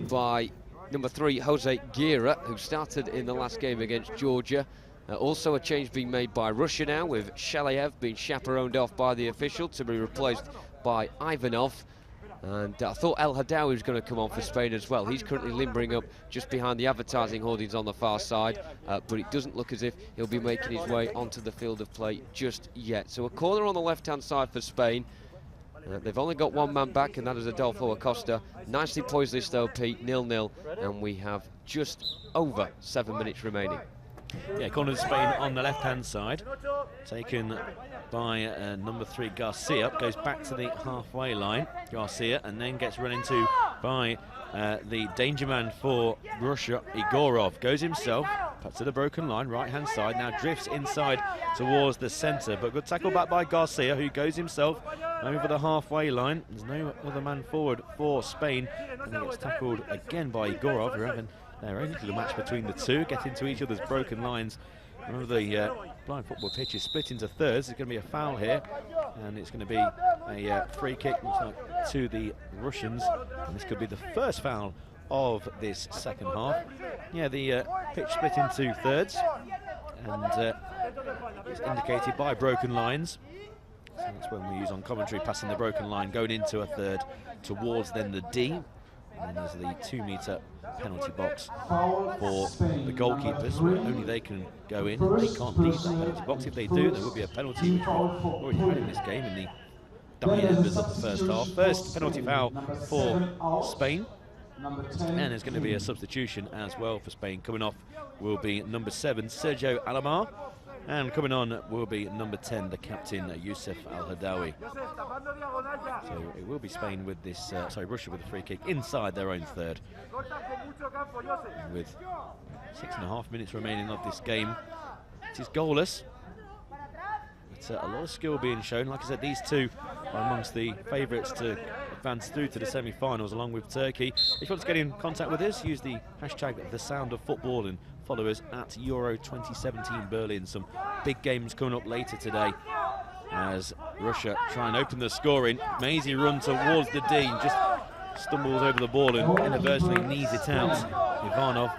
by number 3, Jose Guerra, who started in the last game against Georgia. Also a change being made by Russia now, with Shalayev being chaperoned off by the official to be replaced by Ivanov. And I thought El Hadawi was going to come on for Spain as well. He's currently limbering up just behind the advertising hoardings on the far side, but it doesn't look as if he'll be making his way onto the field of play just yet. So a corner on the left-hand side for Spain. They've only got one man back, and that is Adolfo Acosta. Nicely poised this though, Pete, 0-0, and we have just over 7 minutes remaining. Yeah, corner to Spain on the left-hand side, taken by number 3 Garcia. Goes back to the halfway line, Garcia, and then gets run into by the danger man for Russia, Igorov. Goes himself, puts to the broken line, right-hand side, now drifts inside towards the centre, but good tackle back by Garcia, who goes himself over the halfway line. There's no other man forward for Spain, and he gets tackled again by Igorov, who are having their own little match between the two, get into each other's broken lines. Remember, the blind football pitch is split into thirds. There's going to be a foul here, and it's going to be a free kick to the Russians, and this could be the first foul of this second half. Yeah, the pitch split into thirds, and it's indicated by broken lines. So that's when we use on commentary, passing the broken line, going into a third towards then the D. And then there's the 2-metre penalty box for the goalkeepers, where only they can go in. They can't leave that penalty box. If they do, there will be a penalty, which we've already had in this game in the dying embers of the first half. First penalty foul for Spain, and there's going to be a substitution as well for Spain. Coming off will be number 7, Sergio Alamar, and coming on will be number 10, the captain, Youssef Al-Hadawi. So it will be Spain with this, Russia with a free kick inside their own third. And with 6.5 minutes remaining of this game, it is goalless. It's a lot of skill being shown. Like I said, these two are amongst the favourites to advance through to the semi-finals, along with Turkey. If you want to get in contact with us, use the hashtag #TheSoundOfFootball and follow us at Euro 2017 Berlin. Some big games coming up later today as Russia try and open the scoring. Mazy run towards the D, just stumbles over the ball and inadvertently knees it out. Ivanov,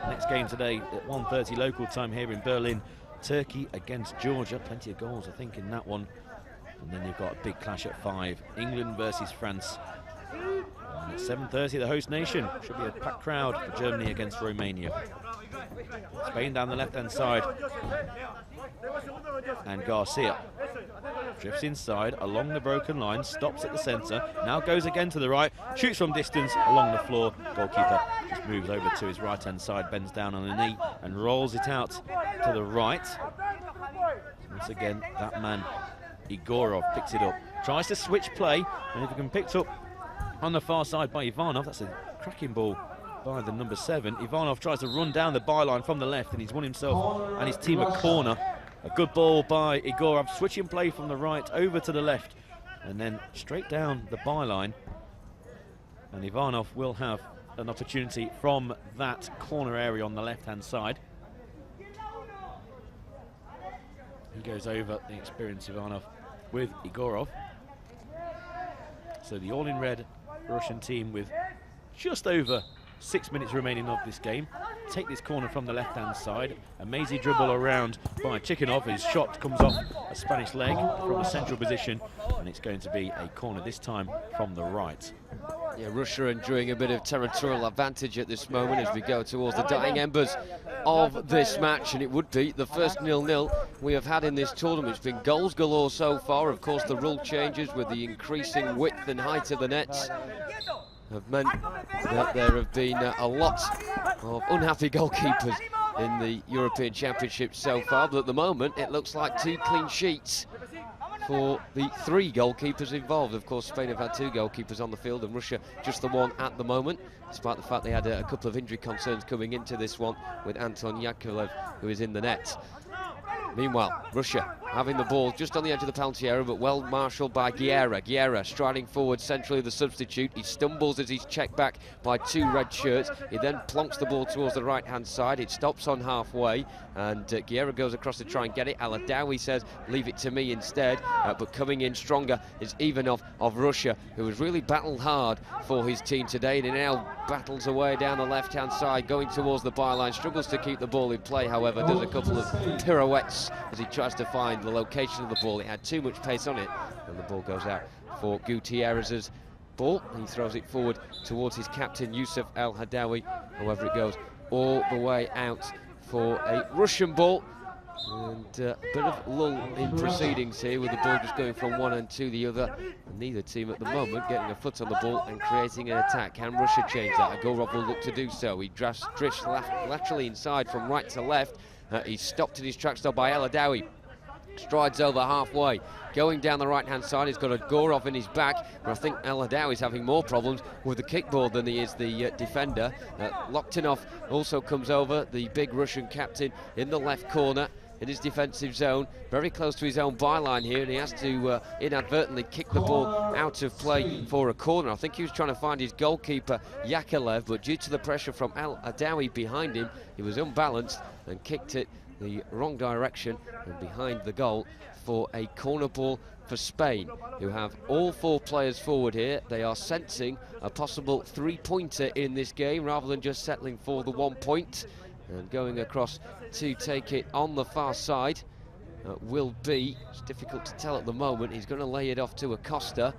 next game today at 1:30 local time here in Berlin. Turkey against Georgia, plenty of goals I think in that one. And then you've got a big clash at 5, England versus France. And at 7:30 the host nation, should be a packed crowd for Germany against Romania. Spain down the left-hand side, and Garcia drifts inside along the broken line, stops at the centre, now goes again to the right, shoots from distance along the floor. Goalkeeper just moves over to his right-hand side, bends down on a knee and rolls it out to the right. Once again, that man Igorov picks it up, tries to switch play, and if he can picked up on the far side by Ivanov, that's a cracking ball by the number 7. Ivanov tries to run down the byline from the left, and he's won himself and his team a corner. A good ball by Igorov, switching play from the right over to the left, and then straight down the byline. And Ivanov will have an opportunity from that corner area on the left-hand side. He goes over the experienced Ivanov with Igorov. So the all-in-red Russian team, with just over 6 minutes remaining of this game, take this corner from the left-hand side. A mazy dribble around by Tikhonov. His shot comes off a Spanish leg from a central position, and it's going to be a corner, this time from the right. Yeah, Russia enjoying a bit of territorial advantage at this moment as we go towards the dying embers of this match, and it would be the first 0-0 we have had in this tournament. It's been goals galore so far. Of course, the rule changes with the increasing width and height of the nets have meant that there have been a lot of unhappy goalkeepers in the European Championships so far, but at the moment it looks like 2 clean sheets for the 3 goalkeepers involved. Of course, Spain have had 2 goalkeepers on the field and Russia just the one at the moment, despite the fact they had a couple of injury concerns coming into this one with Anton Yakovlev, who is in the net. Meanwhile, Russia having the ball just on the edge of the penalty area, but well marshalled by Guerra. Guerra striding forward centrally, the substitute. He stumbles as he's checked back by 2 red shirts. He then plonks the ball towards the right-hand side. It stops on halfway, and Guerra goes across to try and get it. Aladawi says, leave it to me instead. But coming in stronger is Ivanov of Russia, who has really battled hard for his team today. And he now battles away down the left-hand side, going towards the byline. Struggles to keep the ball in play, however, does a couple of pirouettes as he tries to find the location of the ball. It had too much pace on it, and the ball goes out for Gutierrez's ball. He throws it forward towards his captain, Yusuf Al-Hadawi. However, it goes all the way out for a Russian ball. And a bit of lull in proceedings here, with the ball just going from one end to the other. And neither team at the moment getting a foot on the ball and creating an attack. Can Russia change that? Igorov will look to do so. He drifts laterally inside from right to left. He's stopped in his tracks though by El-Hadawi. Strides over halfway, going down the right-hand side. He's got a Gorov in his back, but I think El-Hadawi is having more problems with the kickball than he is the defender. Loktinov also comes over, the big Russian captain, in the left corner in his defensive zone, very close to his own byline here, and he has to inadvertently kick the ball out of play for a corner. I think he was trying to find his goalkeeper Yakovlev, but due to the pressure from El-Hadawi behind him, he was unbalanced and kicked it the wrong direction and behind the goal for a corner ball for Spain, who have all 4 players forward here. They are sensing a possible 3-pointer in this game rather than just settling for the 1 point. And going across to take it on the far side will be, it's difficult to tell at the moment, he's going to lay it off to Acosta.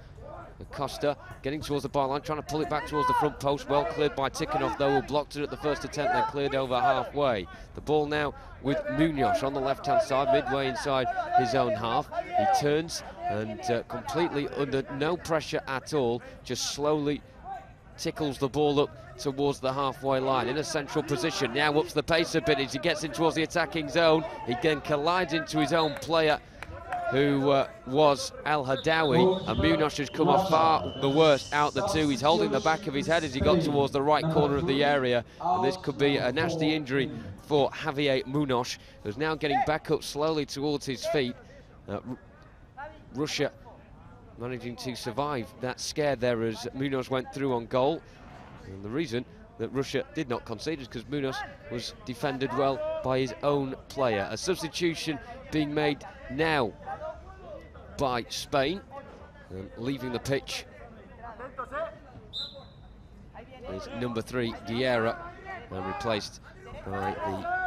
Acosta getting towards the byline, trying to pull it back towards the front post. Well cleared by Tikhonov, though, who blocked it at the first attempt, then cleared over halfway. The ball now with Munoz on the left-hand side, midway inside his own half. He turns and completely under no pressure at all, just slowly tickles the ball up towards the halfway line in a central position. Now ups the pace a bit as he gets in towards the attacking zone. He then collides into his own player, who was El-Hadawi, and Munoz has come off far the worst out the 2. He's holding the back of his head as he got towards the right corner of the area, and this could be a nasty injury for Javier Munoz, who's now getting back up slowly towards his feet. Russia managing to survive that scare there as Munoz went through on goal, and the reason that Russia did not concede is because Munoz was defended well by his own player. A substitution being made now by Spain, and leaving the pitch is number 3 Guerra, and replaced by the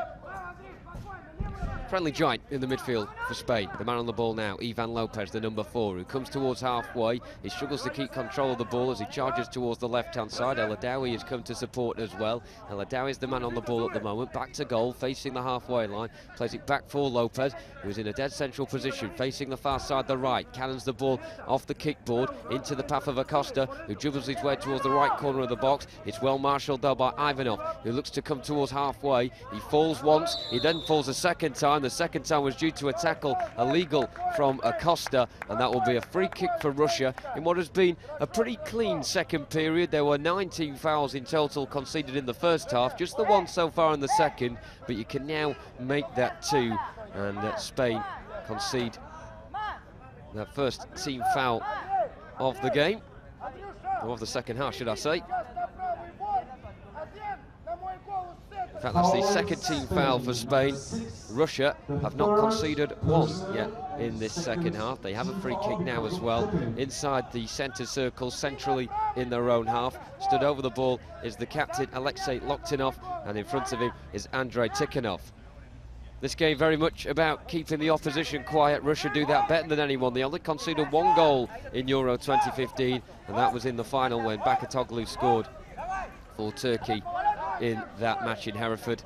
friendly giant in the midfield for Spain. The man on the ball now, Ivan Lopez, the number 4, who comes towards halfway. He struggles to keep control of the ball as he charges towards the left-hand side. El-Hadawi has come to support as well. El-Hadawi is the man on the ball at the moment. Back to goal, facing the halfway line. Plays it back for Lopez, who is in a dead central position, facing the far side, the right. Cannons the ball off the kickboard into the path of Acosta, who dribbles his way towards the right corner of the box. It's well marshalled though by Ivanov, who looks to come towards halfway. He falls once, he then falls a second time. The second time was due to a tackle illegal from Acosta, and that will be a free kick for Russia in what has been a pretty clean second period. There were 19 fouls in total conceded in the first half, just the 1 so far in the second, but you can now make that 2, and Spain concede That first team foul of the game, or of the second half, should I say. In fact, that's the second team foul for Spain. Russia have not conceded one yet in this second half. They have a free kick now as well, inside the centre circle, centrally in their own half. Stood over the ball is the captain, Alexei Loktinov, and in front of him is Andrei Tikhonov. This game very much about keeping the opposition quiet. Russia do that better than anyone. They only conceded one goal in Euro 2015, and that was in the final when Bakatoglu scored for Turkey in that match in Hereford.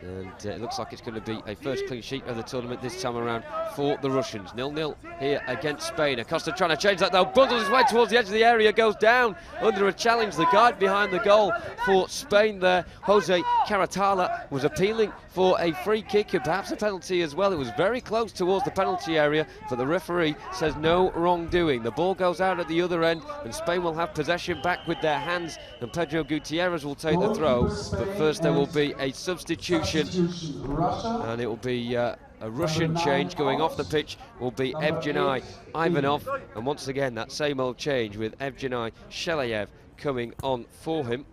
And it looks like it's going to be a first clean sheet of the tournament this time around for the Russians. 0-0 here against Spain. Acosta trying to change that though, bundles his way towards the edge of the area, goes down under a challenge. The guard behind the goal for Spain there, Jose Caratala, was appealing for a free kick and perhaps a penalty as well. It was very close towards the penalty area, but the referee says no wrongdoing. The ball goes out at the other end and Spain will have possession back with their hands, and Pedro Gutierrez will take the throw. But first there will be a substitution, and it will be a Russian change. Going off the pitch will be Evgenii Ivanov, and once again that same old change with Evgenii Shelayev coming on for him.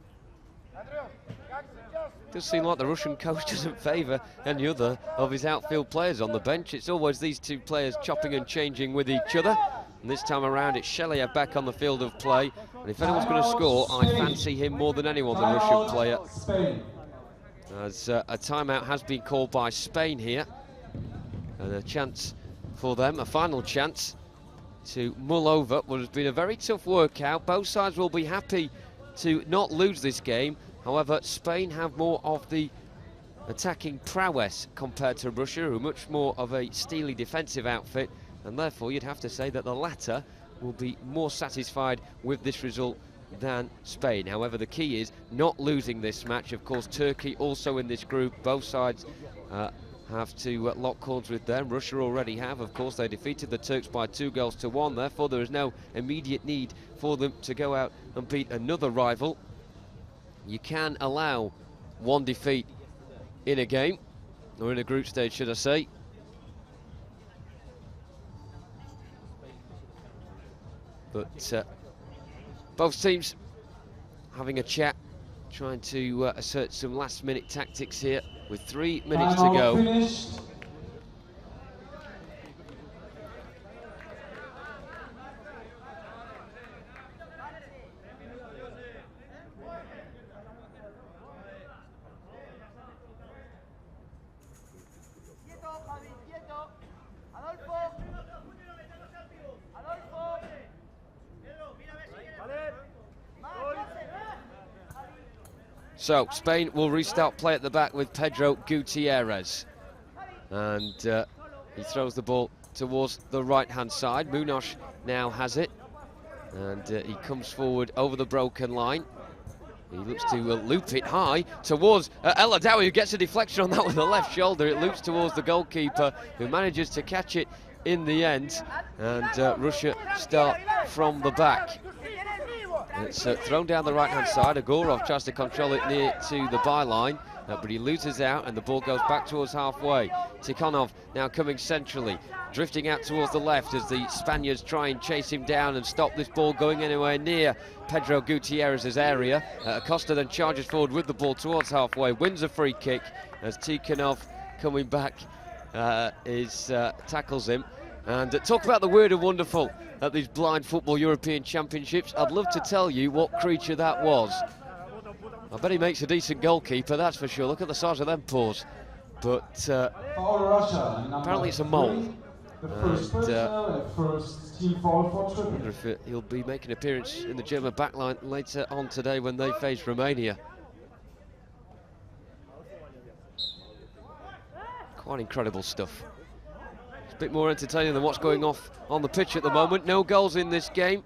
Does seem like the Russian coach doesn't favour any other of his outfield players on the bench. It's always these two players chopping and changing with each other, and this time around it's Shelayev back on the field of play, and if anyone's going to score, I fancy him more than anyone, the Russian player. As a timeout has been called by Spain here, and a chance for them, a final chance to mull over what has been a very tough workout. Both sides will be happy to not lose this game. However, Spain have more of the attacking prowess compared to Russia, who are much more of a steely defensive outfit, and therefore you'd have to say that the latter will be more satisfied with this result than Spain. However, the key is not losing this match. Of course, Turkey also in this group. Both sides have to lock horns with them. Russia already have. Of course, they defeated the Turks by 2-1. Therefore, there is no immediate need for them to go out and beat another rival. You can allow one defeat in a game, or in a group stage, should I say. But both teams having a chat, trying to assert some last-minute tactics here with 3 minutes to go. Finished. So Spain will restart play at the back with Pedro Gutierrez, and he throws the ball towards the right-hand side. Munoz now has it, and he comes forward over the broken line. He looks to loop it high towards El Adawi, who gets a deflection on that with the left shoulder. It loops towards the goalkeeper, who manages to catch it in the end, and Russia start from the back. It's thrown down the right-hand side. Agorov tries to control it near to the byline, but he loses out and the ball goes back towards halfway. Tikhonov now coming centrally, drifting out towards the left as the Spaniards try and chase him down and stop this ball going anywhere near Pedro Gutierrez's area. Acosta then charges forward with the ball towards halfway, wins a free kick as Tikhonov coming back tackles him. And talk about the weird and wonderful at these blind football European Championships. I'd love to tell you what creature that was. I bet he makes a decent goalkeeper, that's for sure. Look at the size of them paws. But apparently it's a mole. I wonder if he'll be making an appearance in the German backline later on today when they face Romania. Quite incredible stuff. It's a bit more entertaining than what's going off on the pitch at the moment. No goals in this game.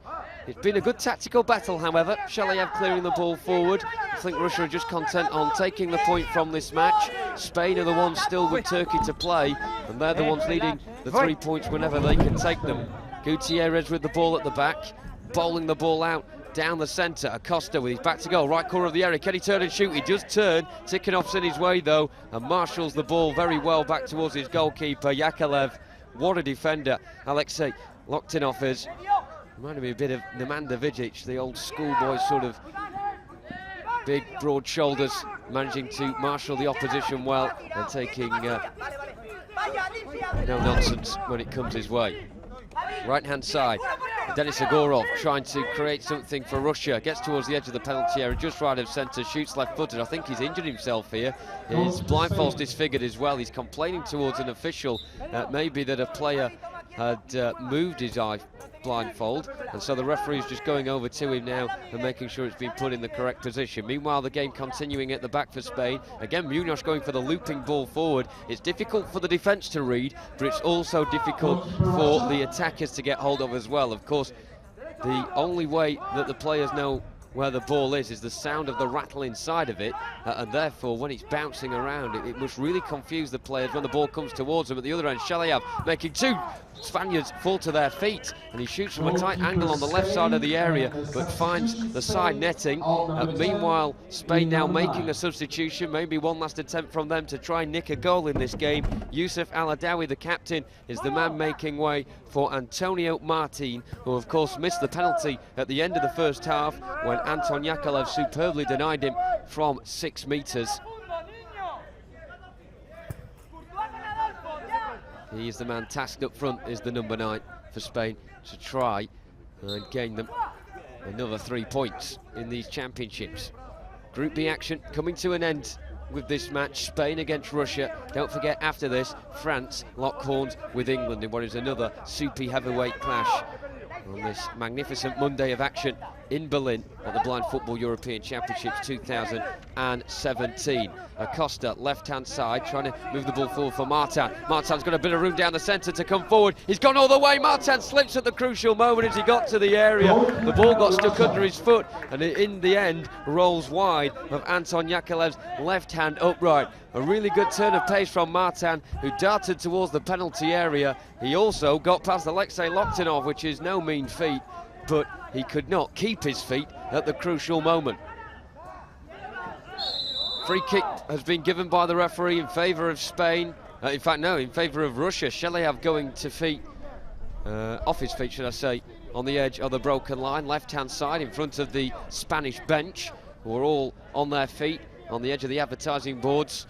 It's been a good tactical battle, however. Shalayev clearing the ball forward. I think Russia are just content on taking the point from this match. Spain are the ones still with Turkey to play, and they're the ones needing the 3 points whenever they can take them. Gutierrez with the ball at the back, bowling the ball out down the centre. Acosta with his back to goal, right corner of the area. Can he turn and shoot? He does turn. Tikhonov's in his way though, and marshals the ball very well back towards his goalkeeper. Yakovlev What a defender Alexei Loktinov is. Reminded me a bit of Nemanja Vidic, the old schoolboy sort of big, broad shoulders, managing to marshal the opposition well and taking no nonsense when it comes his way. Right-hand side, Denis Egorov trying to create something for Russia. Gets towards the edge of the penalty area, just right of centre, shoots left-footed. I think he's injured himself here. His blindfold's disfigured as well. He's complaining towards an official, maybe that a player had moved his eye blindfold, and so the referee's just going over to him now and making sure it's been put in the correct position. Meanwhile, the game continuing at the back for Spain. Again, Munoz going for the looping ball forward. It's difficult for the defence to read, but it's also difficult for the attackers to get hold of as well. Of course, the only way that the players know where the ball is the sound of the rattle inside of it, and therefore when it's bouncing around it must really confuse the players when the ball comes towards them. At the other end, Shalayev making two Spaniards fall to their feet, and he shoots from a tight angle on the left side of the area but finds the side netting. Meanwhile, Spain now making a substitution, maybe one last attempt from them to try and nick a goal in this game. Yusuf Al-Adawi, the captain, is the man making way for Antonio Martin, who of course missed the penalty at the end of the first half when Anton Yakovlev superbly denied him from 6 metres. He is the man tasked up front, is the number 9 for Spain, to try and gain them another 3 points in these championships. Group B action coming to an end with this match, Spain against Russia. Don't forget, after this, France lock horns with England in what is another soupy heavyweight clash on this magnificent Monday of action in Berlin at the Blind Football European Championships 2017. Acosta, left-hand side, trying to move the ball forward for Martin. Martin's got a bit of room down the centre to come forward. He's gone all the way. Martin slips at the crucial moment as he got to the area. The ball got stuck under his foot, and it, in the end, rolls wide of Anton Yakovlev's left-hand upright. A really good turn of pace from Martin, who darted towards the penalty area. He also got past Alexei Loktinov, which is no mean feat, but he could not keep his feet at the crucial moment. Free kick has been given by the referee in favour of Spain. In fact, no, in favour of Russia. Shalayev going to feet, off his feet, should I say, on the edge of the broken line, left-hand side, in front of the Spanish bench, who are all on their feet, on the edge of the advertising boards,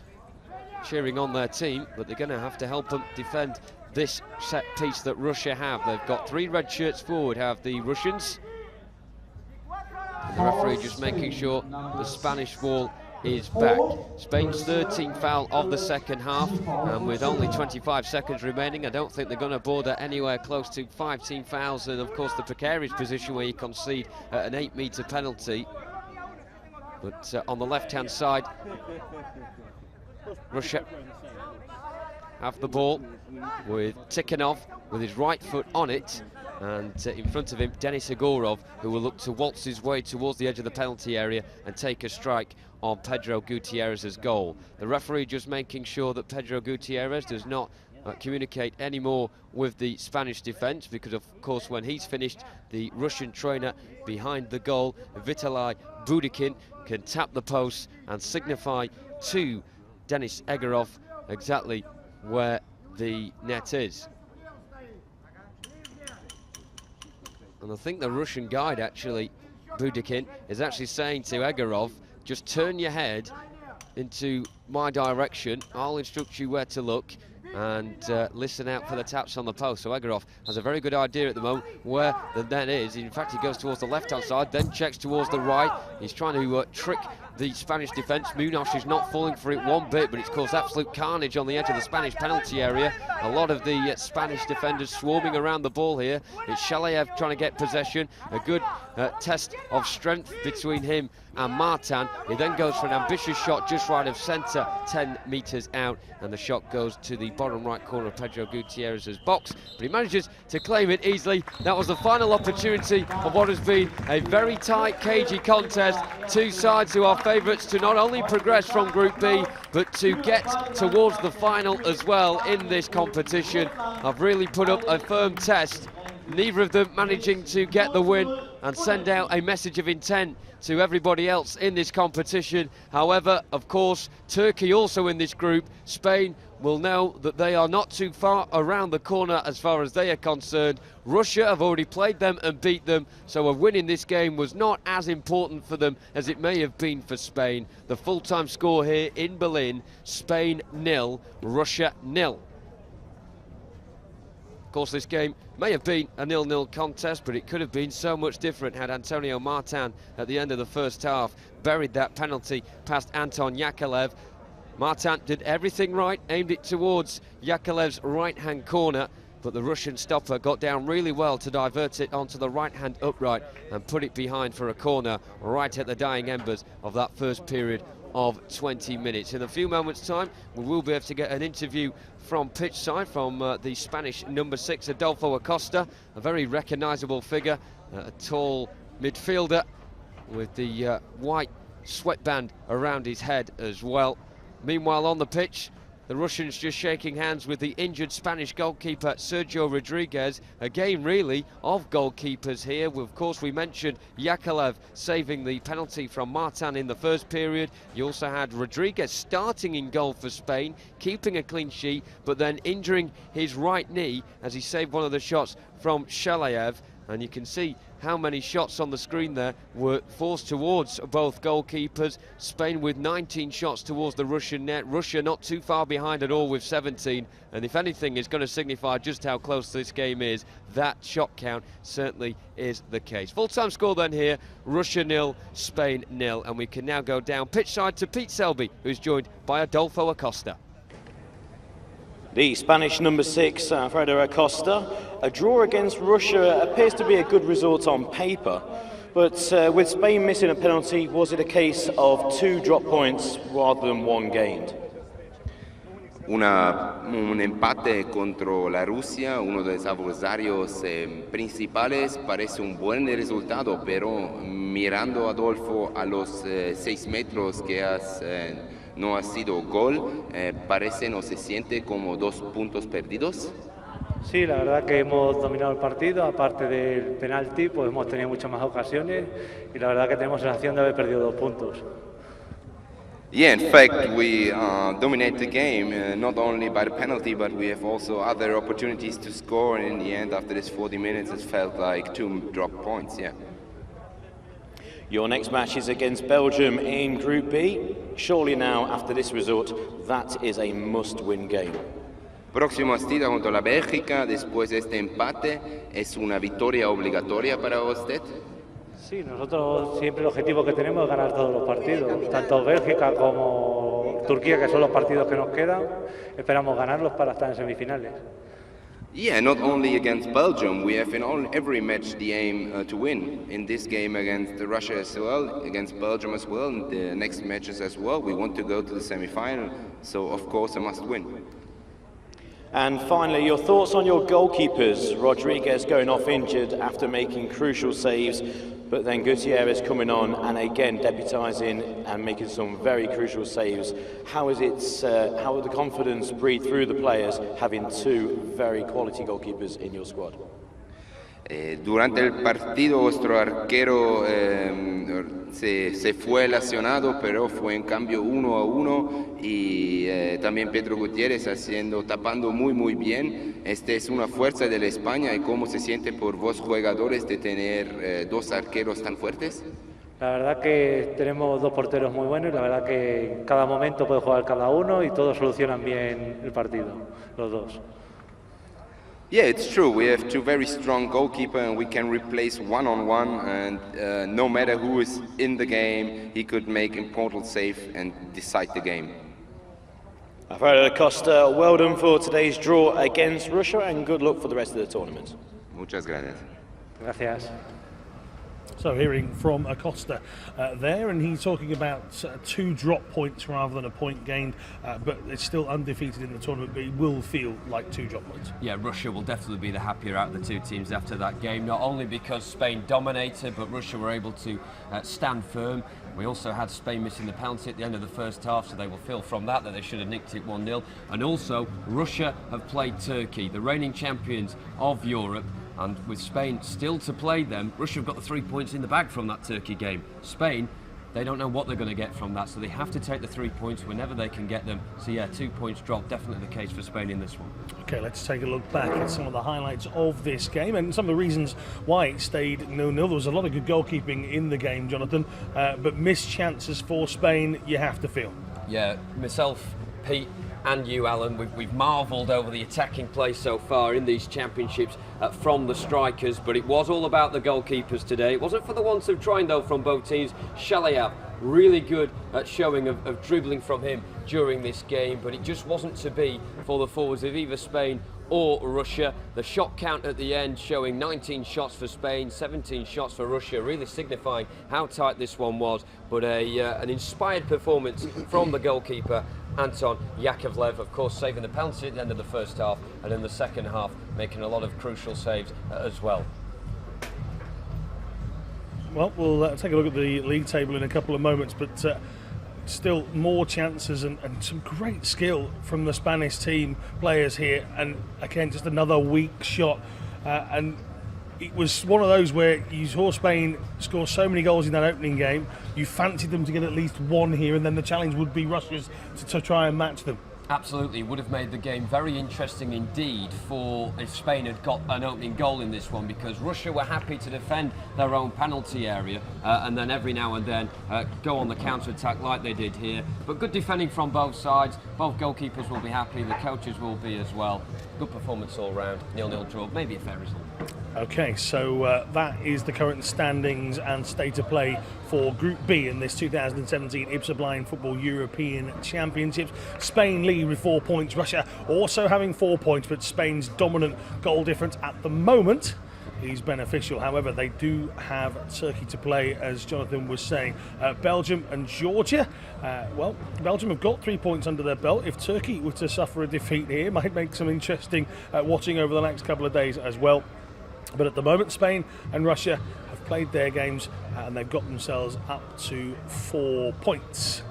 cheering on their team, but they're going to have to help them defend this set piece that Russia have. They've got 3 red shirts forward, have the Russians. And the referee just making sure the Spanish ball is back. Spain's 3rd team foul of the second half, and with only 25 seconds remaining, I don't think they're going to border anywhere close to 5 team fouls, and of course the precarious position where you concede an 8-metre penalty. But on the left-hand side, Russia have the ball with Tikhonov with his right foot on it, and in front of him Denis Egorov, who will look to waltz his way towards the edge of the penalty area and take a strike on Pedro Gutierrez's goal. The referee just making sure that Pedro Gutierrez does not communicate anymore with the Spanish defence, because of course when he's finished, the Russian trainer behind the goal, Vitaly Budikin, can tap the post and signify to Denis Egorov exactly where the net is. And I think the Russian guide, actually, Budikin, is actually saying to Egorov, just turn your head into my direction, I'll instruct you where to look, and listen out for the taps on the post. So Egorov has a very good idea at the moment where the net is. In fact, he goes towards the left-hand side, then checks towards the right. He's trying to trick the Spanish defence. Munoz is not falling for it one bit, but it's caused absolute carnage on the edge of the Spanish penalty area. A lot of the Spanish defenders swarming around the ball here. It's Shalayev trying to get possession. A good test of strength between him and Martin. He then goes for an ambitious shot just right of centre, 10 metres out, and the shot goes to the bottom right corner of Pedro Gutierrez's box, but he manages to claim it easily. That was the final opportunity of what has been a very tight, cagey contest. 2 sides who are favourites to not only progress from Group B, but to get towards the final as well in this competition. I've really put up a firm test, neither of them managing to get the win and send out a message of intent to everybody else in this competition. However, of course, Turkey also in this group, Spain will know that they are not too far around the corner as far as they are concerned. Russia have already played them and beat them, so a win in this game was not as important for them as it may have been for Spain. The full-time score here in Berlin, Spain 0, Russia 0. Of course, this game may have been a 0-0 contest, but it could have been so much different had Antonio Martin at the end of the first half buried that penalty past Anton Yakovlev. Martin did everything right, aimed it towards Yakovlev's right-hand corner, but the Russian stopper got down really well to divert it onto the right-hand upright and put it behind for a corner right at the dying embers of that first period of 20 minutes. In a few moments' time, we will be able to get an interview from pitch side from the Spanish number 6, Adolfo Acosta, a very recognisable figure, a tall midfielder with the white sweatband around his head as well. Meanwhile, on the pitch, the Russians just shaking hands with the injured Spanish goalkeeper Sergio Rodriguez. A game really of goalkeepers here. Of course, we mentioned Yakovlev saving the penalty from Martin in the first period. You also had Rodriguez starting in goal for Spain, keeping a clean sheet, but then injuring his right knee as he saved one of the shots from Shalayev. And you can see how many shots on the screen there were forced towards both goalkeepers. Spain with 19 shots towards the Russian net. Russia not too far behind at all with 17. And if anything is going to signify just how close this game is, that shot count certainly is the case. Full-time score then here, Russia 0, Spain 0. And we can now go down pitch side to Pete Selby, who's joined by Adolfo Acosta. The Spanish number 6, Alfredo Acosta. A draw against Russia appears to be a good result on paper, but with Spain missing a penalty, was it a case of 2 drop points rather than 1 gained? Un empate contra la Rusia, uno de los adversarios principales, parece un buen resultado, pero mirando, Adolfo, a los 6 metros que no ha sido gol, parece no se siente como 2 puntos perdidos. Sí, la verdad que hemos dominado el partido, aparte del penalti, pues hemos tenido muchas más ocasiones y la verdad que tenemos la sensación de haber perdido 2 puntos. Yeah, in fact, we dominate the game, not only by the penalty, but we have also other opportunities to score, and in the end, after this 40 minutes, it felt like 2 drop points, yeah. Your next match is against Belgium in Group B. Surely now, after this result, that is a must-win game. Próxima partida contra la Bélgica, después de este empate, ¿es una victoria obligatoria para usted? Sí, nosotros siempre el objetivo que tenemos es ganar todos los partidos, tanto Bélgica como Turquía, que son los partidos que nos quedan, esperamos ganarlos para estar en semifinales. Yeah, not only against Belgium, we have in every match the aim to win. In this game against Russia as well, against Belgium as well, and the next matches as well, we want to go to the semi-final, so of course a must win. And finally, your thoughts on your goalkeepers. Rodriguez going off injured after making crucial saves, but then Gutierrez coming on and again deputising and making some very crucial saves. How will the confidence breathe through the players having 2 very quality goalkeepers in your squad? Durante el partido nuestro arquero se fue lesionado, pero fue en cambio 1-1 y también Pedro Gutiérrez tapando muy bien. Esta es una fuerza de la España. ¿Y cómo se siente por vos jugadores de tener 2 arqueros tan fuertes? La verdad que tenemos 2 porteros muy buenos y la verdad que en cada momento puede jugar cada uno y todos solucionan bien el partido, los 2. Yeah, it's true. We have 2 very strong goalkeepers and we can replace one-on-one, and no matter who is in the game, he could make important save and decide the game. Alfredo Acosta, well done for today's draw against Russia and good luck for the rest of the tournament. Muchas gracias. Gracias. So hearing from Acosta there, and he's talking about 2 drop points rather than a point gained, but it's still undefeated in the tournament, but he will feel like 2 drop points. Yeah, Russia will definitely be the happier out of the 2 teams after that game, not only because Spain dominated, but Russia were able to stand firm. We also had Spain missing the penalty at the end of the first half, so they will feel from that they should have nicked it 1-0. And also, Russia have played Turkey, the reigning champions of Europe, and with Spain still to play them, Russia have got the 3 points in the bag from that Turkey game. Spain they don't know what they're going to get from that, so they have to take the 3 points whenever they can get them. So yeah, 2 points drop, definitely the case for Spain in this one. Okay, let's take a look back at some of the highlights of this game and some of the reasons why it stayed 0-0. There was a lot of good goalkeeping in the game, Jonathan, but missed chances for Spain, you have to feel. Yeah, myself, Pete, and you, Alan, we've marvelled over the attacking play so far in these championships from the strikers, but it was all about the goalkeepers today. It wasn't for the ones of trying though from both teams. Shalayev, really good at showing of dribbling from him during this game, but it just wasn't to be for the forwards of either Spain or Russia. The shot count at the end showing 19 shots for Spain, 17 shots for Russia, really signifying how tight this one was, but an inspired performance from the goalkeeper Anton Yakovlev, of course saving the penalty at the end of the first half, and in the second half making a lot of crucial saves as well. Well, we'll take a look at the league table in a couple of moments, but still more chances and some great skill from the Spanish team players here, and again just another weak shot, and it was one of those where you saw Spain score so many goals in that opening game, you fancied them to get at least one here, and then the challenge would be Russia's to try and match them. Absolutely, would have made the game very interesting indeed for if Spain had got an opening goal in this one, because Russia were happy to defend their own penalty area and then every now and then go on the counter-attack like they did here. But good defending from both sides, both goalkeepers will be happy, the coaches will be as well. Good performance all round, 0-0 draw, maybe a fair result. Okay, so that is the current standings and state of play for Group B in this 2017 IBSA Blind Football European Championships. Spain lead with 4 points, Russia also having 4 points, but Spain's dominant goal difference at the moment is beneficial. However, they do have Turkey to play, as Jonathan was saying. Belgium and Georgia, well, Belgium have got 3 points under their belt. If Turkey were to suffer a defeat here, it might make some interesting watching over the next couple of days as well. But at the moment, Spain and Russia have played their games and they've got themselves up to 4 points.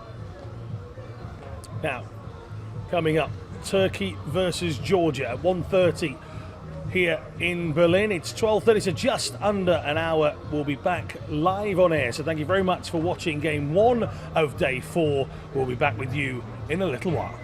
Now, coming up, Turkey versus Georgia at 1:30 here in Berlin. It's 12:30, so just under an hour. We'll be back live on air. So thank you very much for watching game 1 of day 4. We'll be back with you in a little while.